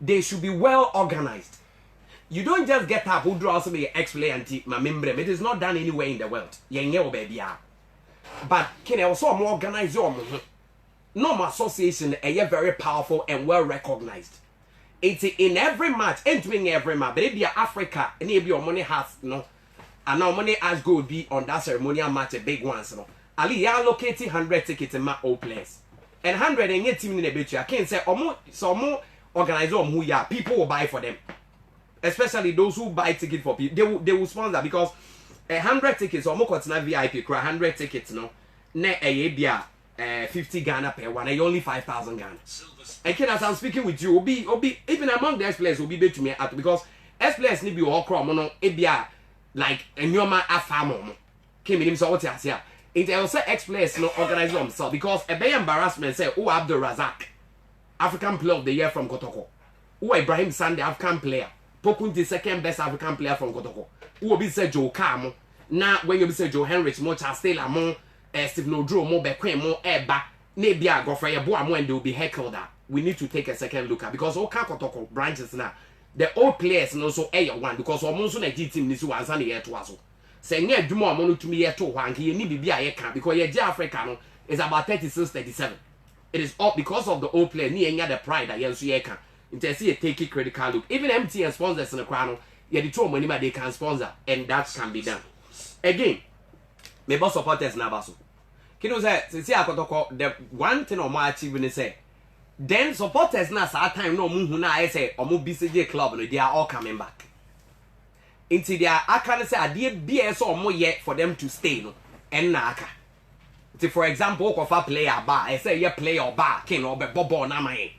They should be well organized. You don't just get up who draws me ex-player and my member. It is not done anywhere in the world. Baby. But can also more organize your normal association very powerful and well recognized. It's in every match, entering every match. But if you Africa, any of your money has no, and now money has go be on that ceremonial match, a big ones. No, Ali, you allocating 100 tickets in my old place, and 100 and 80 minutes a bit. I can't say some more organize who ya people will buy for them. Especially those who buy tickets for people, they will sponsor because 100 tickets or more continent VIP, 100 tickets, no, ne a 50 Ghana per one, only 5,000 Ghana. And Ken, as I'm speaking with you, will be even among the S players will be to me at because S players need be all crowd, mono, like a new man a farm. Came in himself, what I say. It also X players no organize themselves because a big embarrassment say, oh, Abdul Razak, African player of the year from Kotoko, oh, Ibrahim Sande, African player. Pokunti second best African player from Kotoko. Who will be said Joe Camo. Now when you be said Joe Henrich, more Chastela, more Steve Nodro, more Bequem, more Eba, Nebia, go for your boy, and they will be heckled at. We need to take a second look at because all Kotoko branches now. The old players and also a one because almost on a G team this was on the air to us. Say, near Dumo Mono to me at 2 1, he need to be a camp because your Africano is about 36 37. It is all because of the old player near the pride that you can. See a take it critical look. Even MTN sponsors in the crown, yeah, the two money they can sponsor, and that can be done. Again, my boss supporters na baso. Kino say, since I got the one thing on my achievement say, then supporters na sa time no mu na I say or mu BCJ club no they are all coming back. Into their I can say a dear BS or more yet for them to stay no and na aka. For example, of a player bar, I say yeah player bar, king or bobo na my.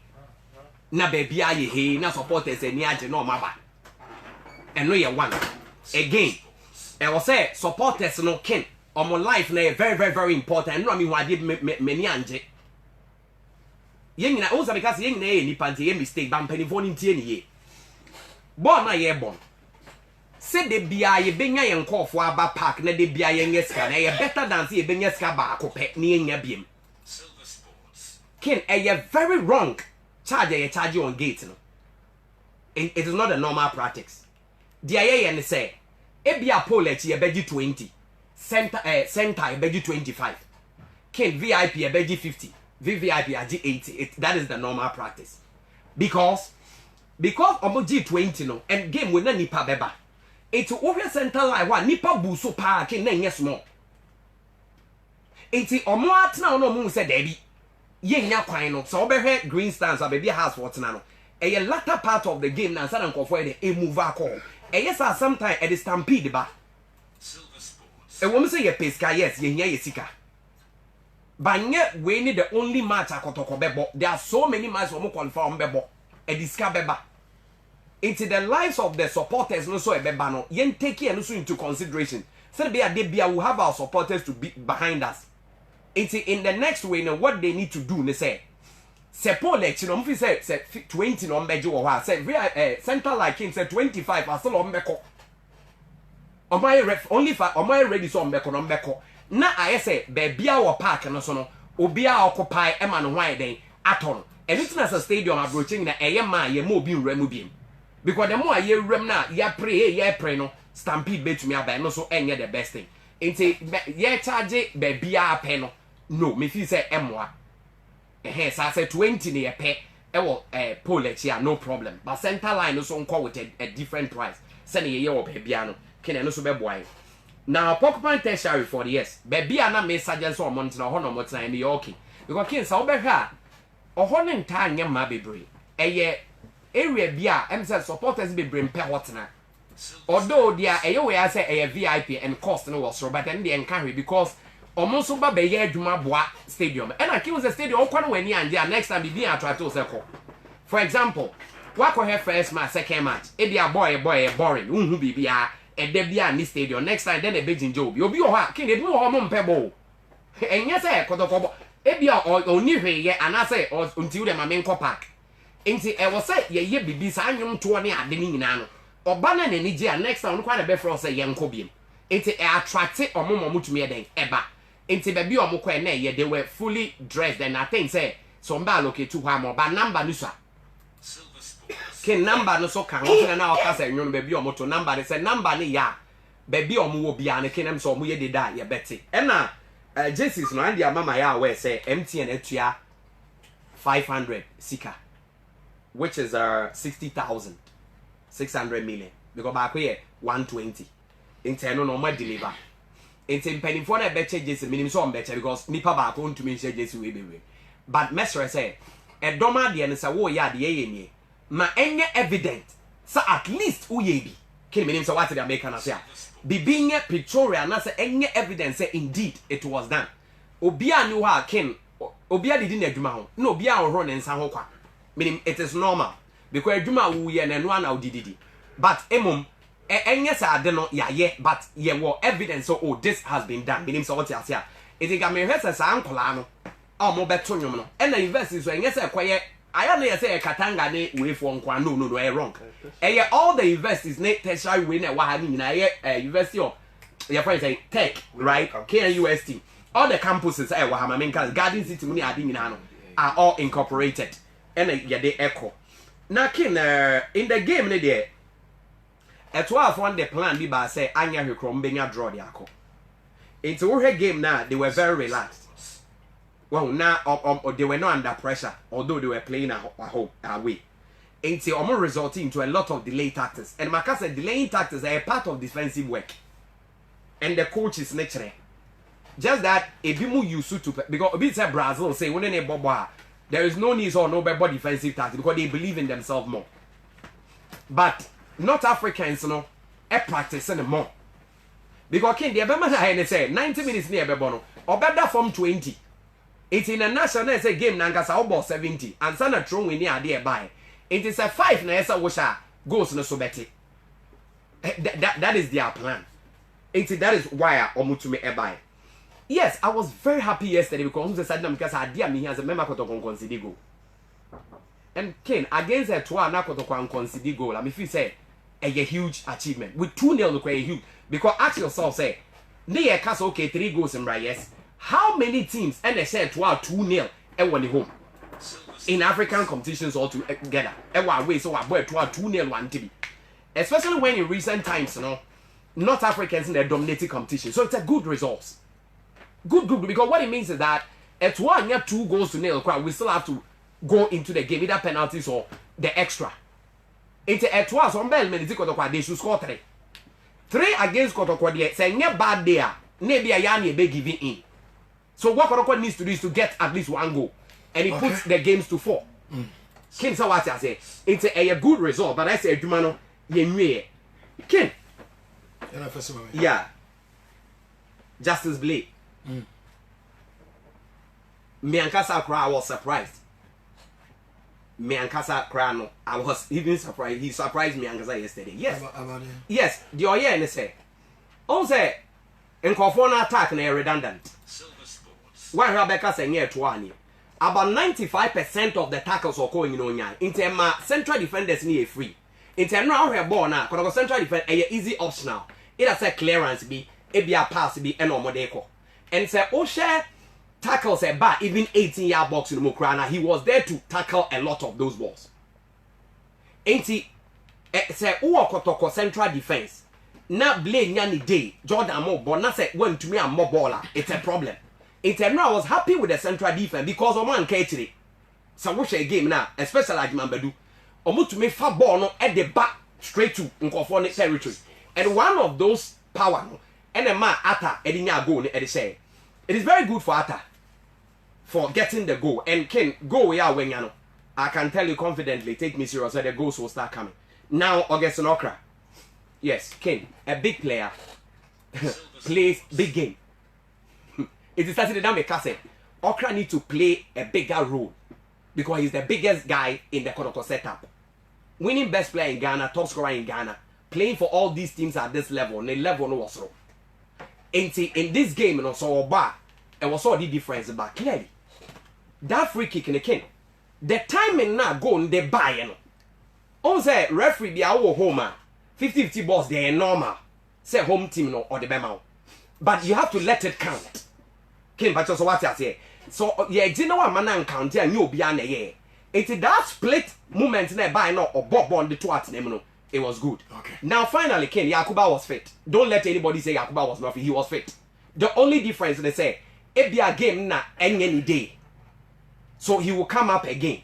Na baby aye he na supporters any age no maba and no ye one again I was say supporters no ken on my life na very important no me wa dey many anje yen na o say because yen na any panty ye mistake ban penifo ni tie ni ye born na ye born say de bia ye benya ye nkofo aba park na de bia ye nyeska na ye better than say ye benya ska ba akopɛ na ye nya biem ken very wrong. Charge you on gate. No? It is not a normal practice. The and say, Ebia pole at ye beg 20, center a beg 25, Ken VIP a beg 50, VVIP a G80. That is the normal practice. Because omo G20 no and game with nipa beba. It's over center line one nipa buso pa ken na yes more. It's omo at now no moon said Debbie. Ye nya kwan no so obehwe green stands ababy house for tena no e latter part of the game na say na nkofo e move call e yes sometimes e stampede ba SilverSports e wo me say ye pesca yes ye hia ye sika banye we need the only match akotoko bebo there are so many matches we confirm bebo e diska beba into the lives of the supporters no so e beba no yen take it so into consideration say be a dey bia we have our supporters to be behind us. It's in the next way now what they need to do they say Sepole no mfi say 20 no mbeje wo ha say center like him say 25 asolo mbeko omai ref only for omai ready so mbeko no mbeko na aye say be bia wo park no so no obia occupy e ma no hwan den aton and it's not a stadium approaching na eye ma ye ma obi nram biem because the more ye rem na ya pray no stampede betumi abai no so enye the best thing into ye charge be bia pe no. No, me feel say emwa. So say 20 ne pe. Ewo pole here no problem. But center line no so call with a different price. Send ye wo baby no. Ken no so be boy. Now Porcupine tertiary for the years. Baby na me suggest so month na ho no motan in the okay. Because ken sa obehwa oho ne nta anya ma bebre. Eye area bia em say supporters bebre mpe hotna. Although there we say a VIP and cost no was so but then they encourage because ɔmo nso ba bɛyɛ adwuma boa stadium ɛna king sɛ stadium ɔkɔ no w'ani anje a next time bibi attract wo sɛ kɔ for example wakɔhɛ first match second match ebi a boy boring unhu bibi a ɛdɛ bi a ni stadium next time then ebe jinja obi wɔ hɔ a king ebi wɔ hɔ mo mpɛ bɔ ɛnyɛ sɛ kɔtɔkɔbɔ ebi a ɔni hweyɛ anasɛ nti wo de ma me nkɔ park nti ɛwɔ sɛ yɛyɛ bibi saa anwom toɔ ne ade ne nyinaa no ɔba na n'ani gye a next time no kwa na bɛfrɛ sɛ yɛnkɔ biem nti attract ɔmo tumi ɛdɛn ɛba nti baabi ɔmo kɔ na ɛyɛ they were fully dressed and I think say so mba allocate to hɔ ama ɔba number no so a ke number no so ka ho sɛ na ɔka sɛ nwono baabi ɔmo to number ne sɛ number ne ya baabi ɔmo wɔ bia ne ke nam sɛ ɔmo yɛ deda a yɛbɛte ɛna jerseys no andi ama ma ya awɛ sɛ MTN atua 500 sika which is 60,600 million because baako yɛ 120 nti no ma deliver nti mpanimfoɔ na ɛbɛkyɛ jersey minim sɛ ɔmbɛkyɛ because nipa baako ntumi nhyɛ jersey wei bebree but mesrɛ sɛ ɛdɔm adeɛ no sɛ woyɛ adeɛ yɛ nie ma ɛnyɛ evident sɛ at least woyɛ bi kene minim sɛ wate de America na sɛ a bibi nyɛ pictorial na sɛ ɛnyɛ evidence sɛ indeed it was done obi a ni hɔ a ken obi a didi n'adwuma ho na obi a ɔhoro ne nsa ho kwa meaning it is normal because adwuma wo yɛ na no ana odididi but emom ɛnyɛ sɛ ade no yɛayɛ but yɛwɔ evidence so oh this has been done meaning sɛ wɔte ase a ɛti ga mehwɛ sɛ saa nkolaa no a ɔmo bɛto nwom no ɛna university so ɛnyɛ sɛ ɛkɔyɛ aya no yɛ sɛ katanga ne weifoɔ nkwa no ɛyɛ wrong ɛyɛ all the universities ne tertiary way na ɛwɔ ha no nyinaa ɛyɛ university of yɛfrɛ sɛ tech right KNUST all the campuses ɛwɔ ha ma menka garden city mu ne ade nyinaa no are all incorporated ɛna yɛde ɛkɔ na kin in the game ne deɛ ɛtoafoɔ the plan bi ba sɛ anya hwekrom benya draw de akɔ nti wohwɛ game na they were very relaxed well now they were not under pressure although they were playing away nti omo resulting into a lot of delay tactics and maka say delaying tactics are a part of defensive work and the coach is nature just that if you used to because obi say Brazil say when they bobo there is no need or no better defensive tactics because they believe in themselves more but North Africans no practice more because king the ebema na say 90 minutes near ebebo no obeda from 20 it's in a national say game na nkasa obo 70 and sana throw we ni ade e buy it is a 5 na esa wo sha goals no so beti that is their plan that is why omutumi e buy yes I was very happy yesterday because who said na because ade am here as a member koto consider goal and Kane against a 2 na koto consider goal I me feel say a huge achievement with 2-0 look a huge because ask yourself say ne cast okay 3 goals in right yes how many teams and they said 2-0 and won the home in African competitions all together and way so I bought 2-0 one to be especially when in recent times you know North Africans in their dominating competition so it's a good result good because what it means is that at 2 goals to 0 we still have to go into the game either penalties or the extra it's at 2 so they should score 3 against Kotoko there say nye bad there maybe a yani be giving in so what Kotoko needs to do is to get at least 1 goal and he puts the games to 4 Ken say what I say it's a good result but I say Jumano ye Ken yeah Justice Blake me and Kasa Kra was surprised me and Kasa Kra no I was even surprised he surprised me and Kasa yesterday yes the oye say on say nkofo na attack na redundant why Rebecca say near to one about 95% of the tackles are going in Onya into my central defenders near free into now her ball now because central defense a easy optional it has a clearance be a pass be and omodeko and say oh share tackles a bar even 18-yard box in Mokrana he was there to tackle a lot of those balls ain't he say oh kotoko central defense na blame nyani day Jordan mo but na say when to me am more baller it's a problem I was happy with the central defense because of man catching so watch a game now especially like Mambadu omo to me fa ball no at the back straight to nkofo territory and one of those power no and a man Atta edinya goal e say it is very good for Atta for getting the goal and can go ya when you know I can tell you confidently take me serious that the goals will start coming now Augustin Okra yes Ken a big player plays big game It is Saturday now. Make say Okra need to play a bigger role because he's the biggest guy in the Kotoko setup. Winning best player in Ghana, top scorer in Ghana, playing for all these teams at this level. The level no was wrong. In this game, you know, so bar, it was all the difference. But clearly, that free kick in the king, the timing now go on the buy, you know. On say referee be our home 50-50 balls they are normal. Say home team no or the Bema. But you have to let it count. King but just what I say. So yeah, you know what man count and you be an ye. It's that split moment in buy no or bob on the two at them no. It was good. Okay. Now finally Ken Yakuba was fit. Don't let anybody say Yakuba was not fit. He was fit. The only difference they say it be a game na any day. So he will come up again.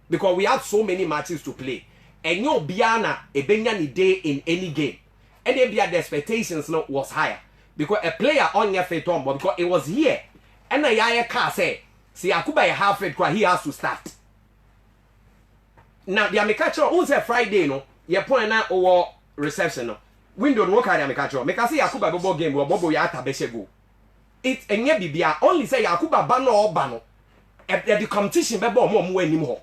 Because we have so many matches to play. And no biana a benyani day in any game. And then the expectations no was higher. Because a player on your fit on, because it was here. And a yaya car say, see Yakuba a half fit he has to start. Now the Amikacho who's a Friday no, you point out over reception no. Window no work at Amikacho. Make I say Yakuba bobo game or bobo yata beshego. It's a nye bibia only say Yakuba bano or bano. The competition bebo more anymore.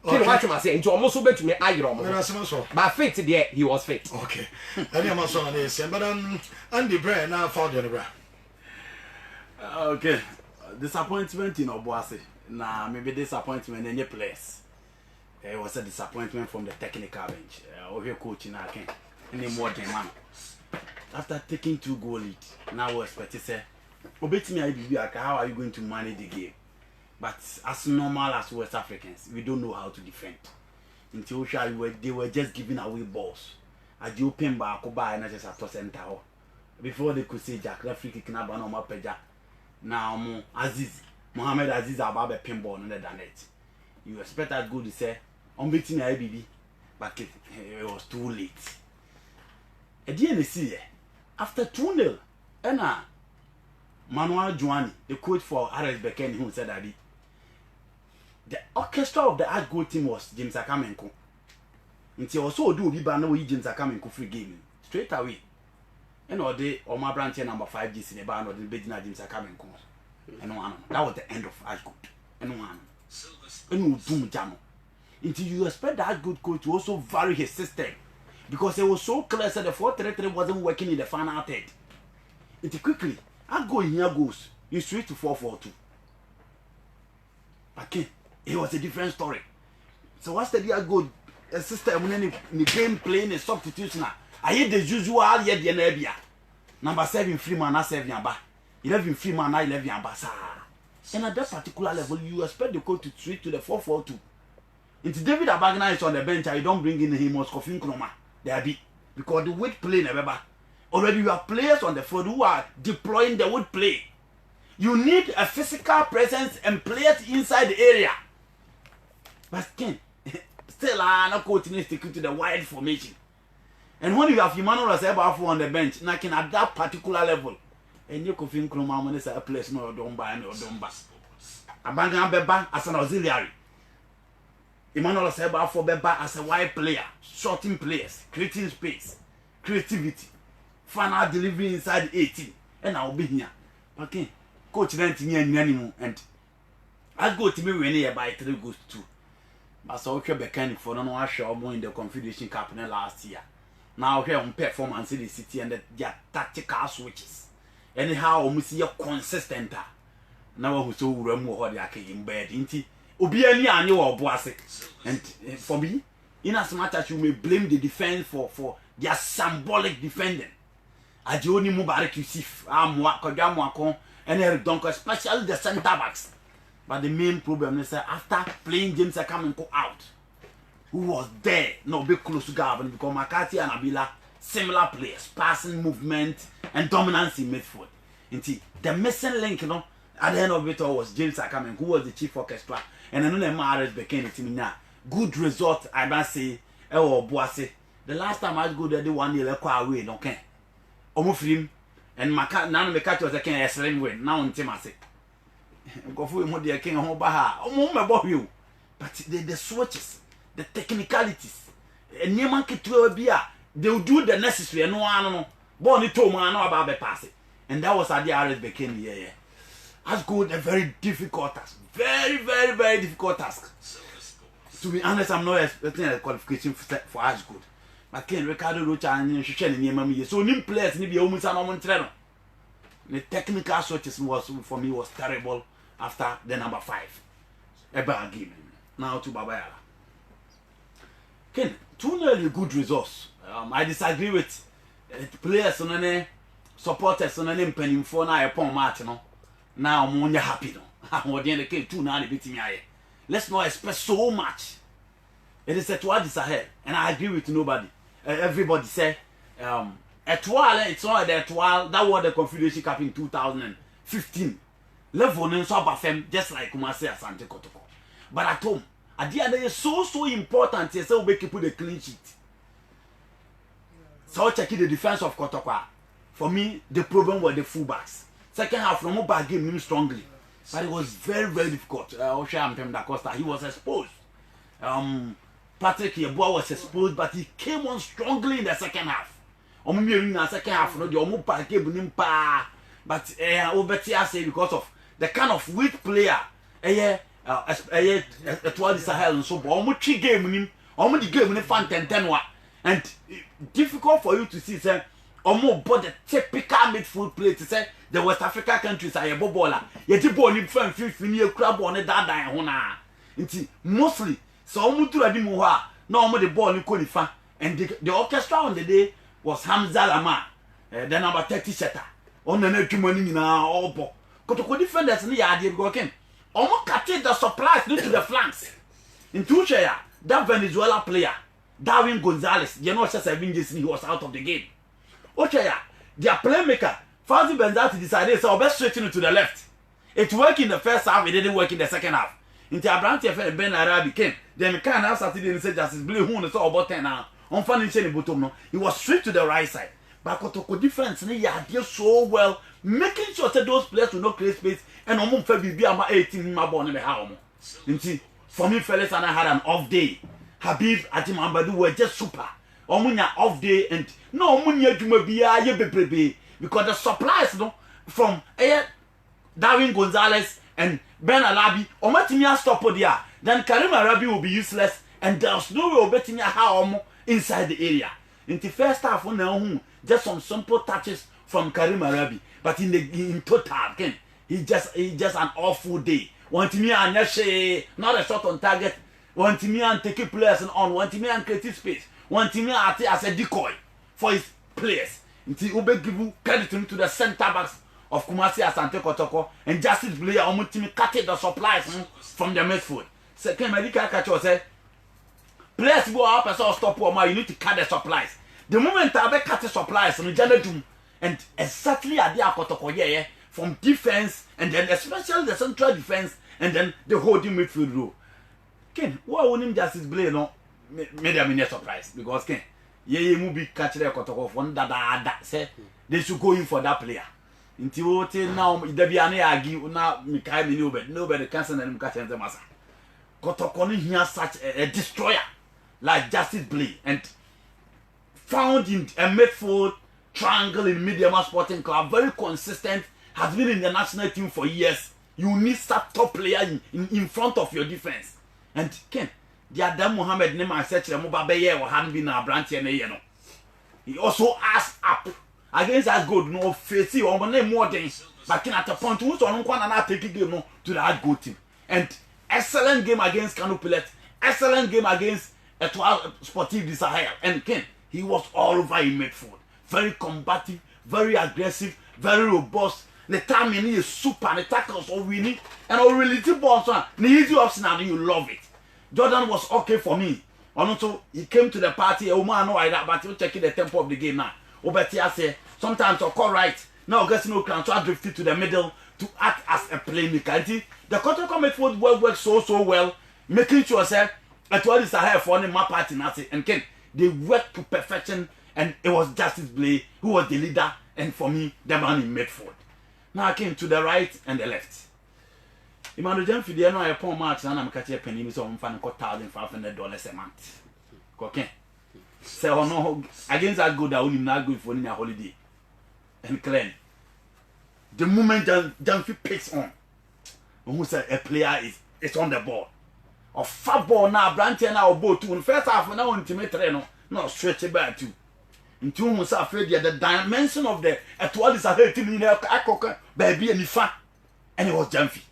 Okay. Watch him say into almost bet to me ayro. But fit there he was fit. Okay. Any am so na say but Andy Bray now found the bra. Okay. Disappointment in Obuasi. Nah, maybe disappointment in your place. It was a disappointment from the technical bench. Over coach in our camp. Any more than man. After taking 2 goal lead, now we expect to say, obey me, how are you going to manage the game? But as normal as West Africans, we don't know how to defend. Until they were just giving away balls. As you open back, and I just have to center. Before they could say Jack, referee kick na ban on my peja. Now Aziz, Mohammed Aziz about a pinball on the net. You expect that good to say, I'm beating IBB, but it was too late. At the end of the year, after 2-0, and Manuel Joani, the coach for RS Beken, who said that the orchestra of the Arch goal team was James Akamenko. Until also do we ban no James Akamenko free game straight away. And all day on my branch number 5 G in the ban or the Bedina James Akamenko. And one that was the end of Arch good. And one and boom jam. Until you expect that good coach to also vary his system. Because it was so clear that the 4-3-3 wasn't working in the final third. Until quickly, I go in here goes. You switch to 4-4-2. Okay, it was a different story. So what's the deal? Go a system in the game playing a substitution. I hate the usual yet the Nebia. Number 7 Freeman, not 7 yamba. 11 Freeman, 11 yamba. And at that particular level, you expect the coach to switch to the 4-4-2. Into David Abagna is on the bench, I don't bring in him or Scofin Kroma. There be because the weight play never. Already you have players on the field who are deploying the wood play. You need a physical presence and players inside the area. But Ken, still not coaching sticking to the wide formation. And when you have Emmanuel Aseba on the bench, knocking at that particular level, and you could think Kroma is a place no don't buy no don't buy. Abanga Beba as an auxiliary. Emmanuel Aseba for Beba as a wide player, shorting players, creating space, creativity. Final delivery inside 18 and I'll be here. Okay, coach 19 anymore and I go to me when here by 3 goes to. But so okay mechanic for no one show in the Confederation Cup last year. Now here on performance in the city and their tactical switches. Anyhow, we see a consistent. Now who so remo what they are in bed into Obi any anyo or boase. And for me, in as much as you may blame the defense for their symbolic defending. Ajoni Mubarak Yusuf, Amwa, Kodamwako, and Eric Donko, especially the center backs. But the main problem is that after playing James Akamenko out, who was there, no big close to Gavin, because McCarthy and Abila, similar players, passing movement and dominance in midfield. Indeed, the missing link, you know, at the end of it all was James Akamenko, who was the chief orchestra, and another Maris became a team now. Good result, I must say, Boise. The last time I go there, the 1 year away, okay. Omofrim and now me catch was a king esrim win now on Timase. Go for him the king home baha. You but the switches, the technicalities, and Nieman Kitu Bia, they will do the necessary and no one born it to man about the pass it. And that was at the RS became yeah. As good, a very difficult task. Very, very, very difficult task. To be honest, I'm not expecting a qualification for as good. But Ken Ricardo Rocha and Shishan near Mammy. So, new players need to be almost an almond trainer. The technical switches was for me was terrible after the number 5. A bad game. Now to Babaya. Ken, 2 nearly good results. I disagree with players on any supporters on any penny for now upon Martin. Now I'm only happy. I'm more than the Ken 2 now beating me. Let's not expect so much. It is a towards ahead, and I agree with nobody. Everybody say, it's not that while that was the Confederation Cup in 2015. Level in Sabafem, just like Kumasi Asante Kotoko. But at home, at the end, it is so important. Yes, so we keep the clean sheet. So checking the defense of Kotoko. For me, the problem was the fullbacks. Second half, no more bad game strongly, but it was very, very difficult. Osha Da Costa, he was exposed. Patrick Yeboah was exposed, but he came on strongly in the second half. In the second half, no, the Omu bad game but Obetia say because of the kind of weak player, towards Sahel and so on. Almost 3 game, almost the game in fan 10-10, and difficult for you to see, say, almost but the typical midfield play to say the West Africa countries are a bobola. Yet the ball in front, 15 crab on a dada and mostly so almost to the Muha, no almost the ball in Konifa, and the orchestra on the day was Hamza Lama, the number 30 setter. On the next morning now, all bo. Kotoko defenders in the yard working. Almost catching the supplies into the flanks. In 2 share, that Venezuela player, Darwin Gonzalez, you know, 7 years he was out of the game. Ochaya, their playmaker, Fazi Benzati decided so best straighten to the left. It worked in the first half, it didn't work in the second half. Into Abranti Ben Arabi came. Then can now Saturday and said Justice Blue who saw about 10 now. On financial bottom no. He was straight to the right side. But Kotoko defense did so well, making sure that those players will not create space and on February 18 my born in the house. For me, fellas, and I had an off day. Habib Atim Ambadu were just super. Omunya off day and no Munya Jumabia ye because the supplies no from Darwin Gonzalez and Ben Alabi Omatimia stop there. Then Karim Arabi will be useless and there's no way betting how inside the area. In the first half now just some simple touches from Karim Arabi, but in total again he just an awful day. Want me and not a shot on target. Want me and take players on. Want me and create space. Want me as a decoy for his players. Until Ube give credit to the centre backs of Kumasi Asante Kotoko and Justice Blair almost cut the supplies from the midfield. Second medical catch was say players go up and stop you need to cut the supplies. The moment I cut the supplies and exactly at the Kotoko from defense and then especially the central defense and then the holding midfield row. Ken, why wouldn't Justice Blair no made a surprise because Ken mu be catch the Kotoko one that say they should go in for that player. Until now there be any argue now nobody can send them catch them massa. Kotoko here such a destroyer like Justice Blair and found in a midfield triangle in Mediama Sporting Club, very consistent, has been in the national team for years. You need that top player in front of your defense. And Ken, the Adam Mohammed name I said to the Mobile or hadn't been a branch and he also asked up against that good no face or name more things. But Ken at a point who's on one and take a game to the hard good team. And excellent game against Kanu Pilet, excellent game against Etoile Sportive de Sahel. And Ken, he was all over in midfield. Very combative, very aggressive, very robust. The time he is super, the tackles are winning, and all relative balls on the easy option and you love it. Jordan was okay for me. And also he came to the party, a woman know that, but you checking the tempo of the game now. Obetia say sometimes I call right. Now gets no crown, so I drifted to the middle to act as a playmaker. The Kotoko midfield worked so well, making sure say at what is ahead for my party and Ken. They worked to perfection, and it was Justice Blair who was the leader, and for me, the man in midfield. Now I came to the right and the left. Imagine if you know a poor match, and I'm catching a penny, so I'm finding $1,500 a month. Okay. So no, against that good, I will not go for a holiday. And clearly, the moment Jamfi picks on, who said a player is on the ball. Of fat ball now, Branty and our boat too. First half now intimate no stretch it back too. In 2 months after the dimension of the at what is a hurting in a baby and the and it was jumpy.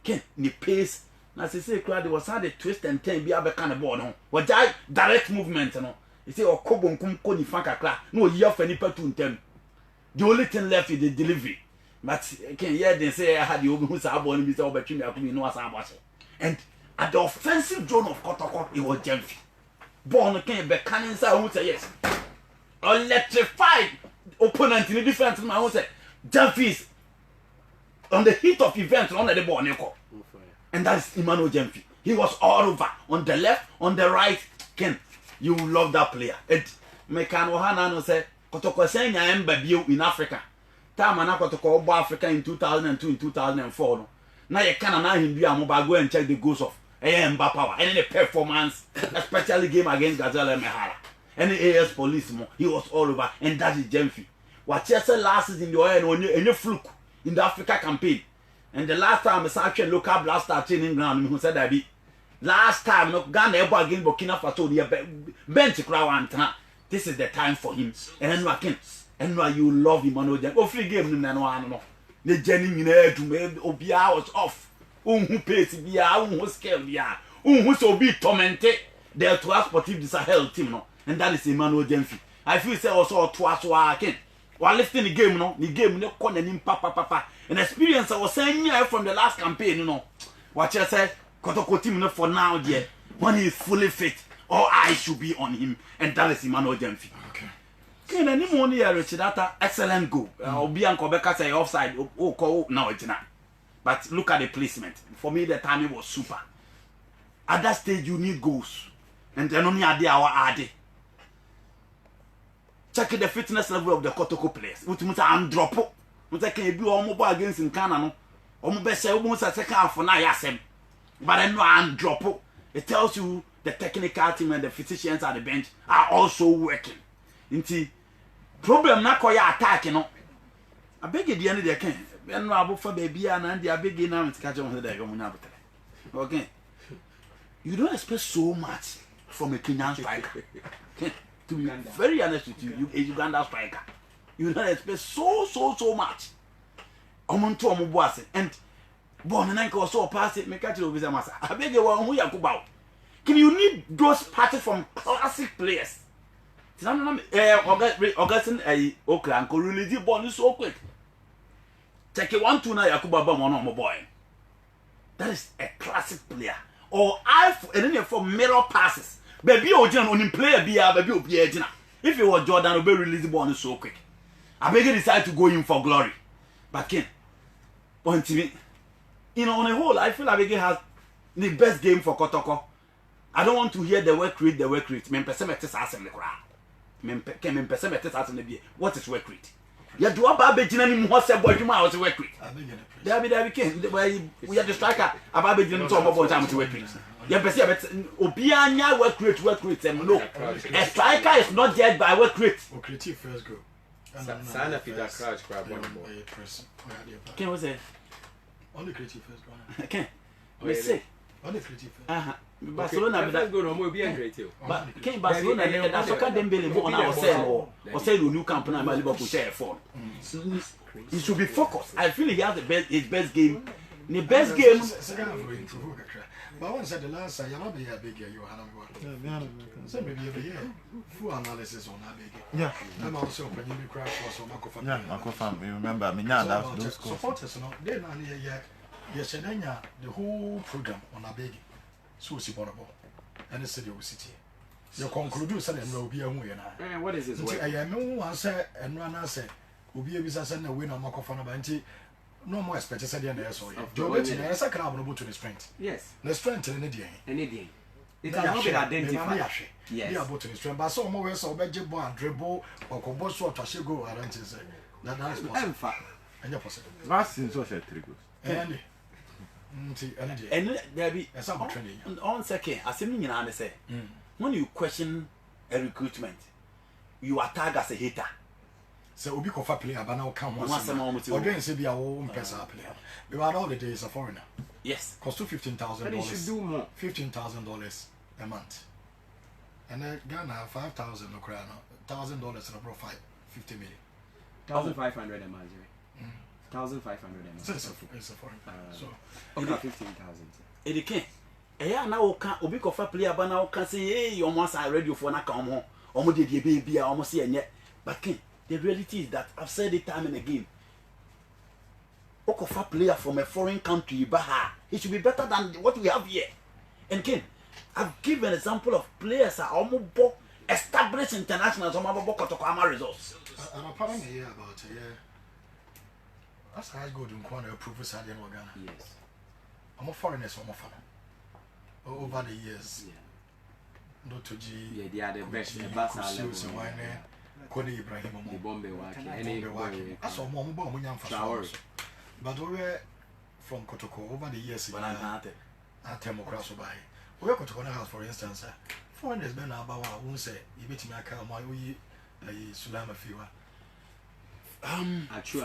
Ken the pace. As I say, crowd was had a twist and turn be a kind of ball no. Was direct movement no. You say or Kobon kum ni fanka crack. No year for any part to them. The only thing left is the delivery. But can hear they say I had the open who's about to be so between me no as I and at the offensive zone of Kotoko, it was jumpy. Born came back cannon say who say yes. Electrified opponent in the defense man who say Jumpy on the heat of events on the ball and that's Emmanuel Jemfi. He was all over on the left, on the right. Ken, you love that player. It Mekano Hanano said Kotoko saying I am baby in Africa. Time and Kotoko Africa in 2002 in 2004. No. Now you can't him be a mobile go and check the goals of Mba power and the performance, especially game against Gazelle Mehara. And the AS police he was all over and that is Jemfi. What you said last season in the oil and you fluke in the Africa campaign. And the last time I saw local blaster training ground, who said that be last time no Ghana ever against Burkina Faso the bench crowd and this is the time for him. And you love him and oh free game no. The Jenny in air to me Obia was off. Who pays Bia, who scale Bia, who so be tormented. Their two sportive this Sahel team no. And that is Emmanuel Jemfi. I feel say also twice again. While lifting the game no corner him papa. An experience I was saying here from the last campaign, you know. What you said, Kotoko team for now, dear. When he is fully fit, all eyes should be on him, and that is Emmanuel Jemfi. Okay. Can any money Richard that excellent goal? Obian Kobeka say offside. Oh, now it's not. But look at the placement. For me, the timing was super. At that stage, you need goals, and then only at the hour added. Check the fitness level of the Kotoko players. Ultimately, I'm drop. Can you be almost against in Canada? Almost say almost a second half for now, yes. But I know I'm drop. It tells you the technical team and the physicians at the bench are also working. Inti problem na koya attack, you know. I beg you, the end of the can. Ben Rabu for baby and the big now to catch on the okay. You don't expect so much from a Kenyan striker. To be very honest with you, a Uganda striker. You don't expect so much. Omonto omuboase and born and uncle so pass it, make it over the massa. I beg you, who you about. Can you need those parties from classic players? Augustine Okra and release ball so quick. Take a 1-2 now, Yakuba Bam boy. That is a classic player. Or for mirror passes. Baby, Ojan on player be baby Opiagina. If it was Jordan, Obe release the ball so quick. I beg you decide to go in for glory. But Ken, on TV, you know, on the whole, I feel like Abege has the best game for Kotoko. I don't want to hear the work rate. What is work rate? You do about Bejina in Mossa Bojuma was a work rate. There became we are the striker about Bejina to about time to work rate. You perceive Obianya work rate and no. A striker is not judged by work rate. Creative first go. Sana feeder crouch grab one more. Can we say? Only creative first go. Okay. We say. Only creative first. Barcelona that go no more be creative. But can Barcelona that's okay Dembele on our sell or sell new company by Liverpool share for. He should be focused. I feel he has his best game. The best game. But once said the last time, you're not be a big you have so maybe a full analysis on that big. Yeah. I'm also when you crash for some Makofam. Yeah, Makofam. You remember me now that those supporters, no, they're not here. Yes, the whole program on a big so supportable. And the city of city. You conclude something will be a winner. What is this? I am no one said and runner said, will be a visa and a winner Makofam Banti. No more expected said the so Joe as a crowd to the strength. Yes. The strength in anything. It has not been identified. Yes. They are about to the strength, but some more so budget ball and dribble or combosh or Tashigo, I don't say. That is possible. And you're possible. Last in social trigos. And there be some training. On second, as you mean, I say, when you question a recruitment, you are tagged as a hater. So Obi Kofa player, but now come Once once a a month. month. Or doing CBA or Pesa player. We had all the days a foreigner. Yes. Cost to But he should $15,000. do more. $15,000 a month. And then Ghana 5,000 no crown, $1,000 in a profile, 50 million. 1,500 a month. 1,500 a month. So it's a foreign player. So Okay, 15,000. It can. Eh, now can Obi Kofa player, but now can say, hey, you almost are ready for na come home. Almost did your baby, almost see yet. But Ken, the reality is that I've said it time and again. Okofa player from a foreign country, Baha, he should be better than what we have here. And Ken, I've given an example of players are almost established internationals, almost Kotokwama results. I'm a part of here about a year. That's how I go to Kwana approve for Saudi and Ghana. Yes. I'm a foreigner, so I'm a fan. Over the years, Dr. G, Yeah, they are the best. The Basa best level. Kone Ibrahim, the Bombay Waki. I saw more Munyan for Flowers. But we were from Kotoko over the years. But I'm not. I tell more cross by. We are Kotoko house, for instance. Foreigners been about won't say, you bet me I can't my way, Sulama Fever.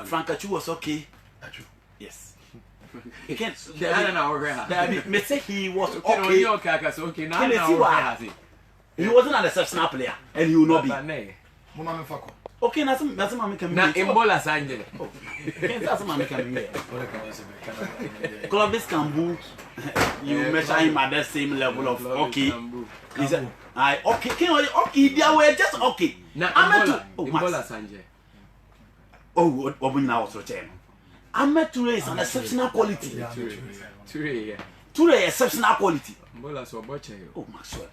Frank Achu was okay. Achu. Yes. Again, Me say he was okay. okay. Now he wasn't an exceptional player, and he will not be. Mama Fako. Okay, that's my can Na Embola Sanje. That's my can be. Clovis Kambu, you measure him at the same level of okay. Is it? I okay, okay, they were just okay. Na Embola Sanje. Oh, what we now also tell. Ahmed Toure is an exceptional quality. Toure exceptional quality. Embola so boche. Oh, Maxwell.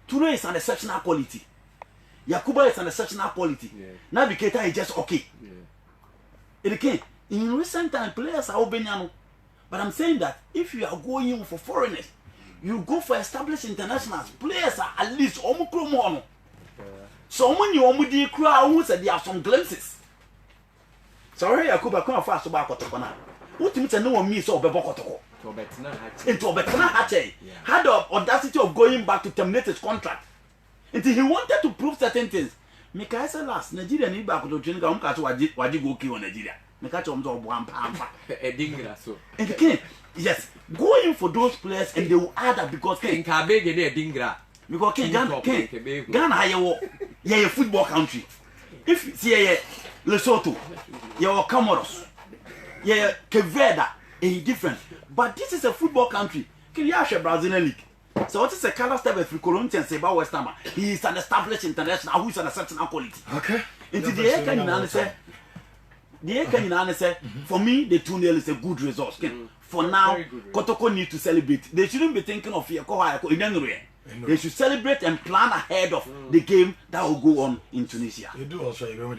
Toure is an exceptional quality. Yakuba is an exceptional quality. Navigator is just okay. It can. In recent time, players are Obeniano. But I'm saying that if you are going for foreigners, you go for established internationals. Players are at least Omukromono. So when you Omudi crowd who said there are some glimpses. Sorry, Yakuba come fast about Kotokona. What you mean no me so Bebokotoko? Into Betana Hache. Had the audacity of going back to terminate his contract. Until he wanted to prove certain things. Mika said last Nigeria need back to training come catch waji go kill Nigeria. Mika chom to one pampa. Edingra so. And the yes, going for those players and they will add that because Ken Kabege de Edingra. Because Ghana yeah a football country. If see Lesotho, yeah Comoros, yeah Keveda, is different. But this is a football country. Can you ask a Brazilian league? So what is a color step with Corinthians say about West Ham? He is an established international who is an exceptional quality. Okay. Into the air can you say, for me the 2-0 is a good result. For now, Kotoko need to celebrate. They shouldn't be thinking of they should celebrate and plan ahead of the game that will go on in Tunisia. You do also you way.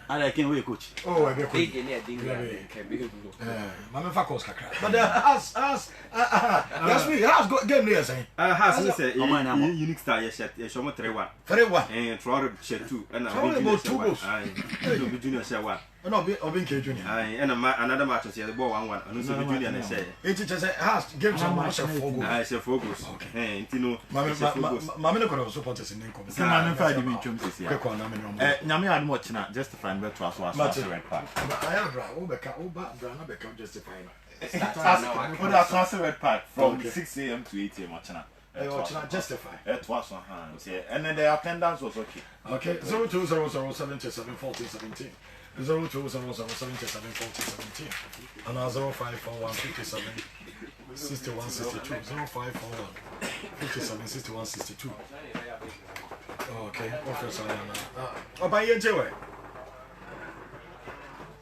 I can wait, coach. Oh, I get Big in Edingra. Mama Fakos kakra. But that's me. Has got game there saying. Has me say unique style shirt. You show me 3-1. 3-1. And Florida shirt 2 and two goals. I junior share 1. No, Obin K Junior. And another match is the ball 1-1. And also junior and say. It just has games on match 4 goals. I say 4 goals. Okay. Intino. Mama no could support us in the comment. Mama find him in terms of here. Nyame had much na justify me to as red part. I am bra Obeka Brana become justify. Put us as red part from 6 a.m. to 8 a.m. watching justify. It was on and then the attendance was okay. Okay, 0200771417. 0200771417. And 054157 6162. 0541 57 61 62. Okay, Professor Ayana. Oh, by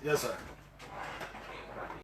Yes, sir.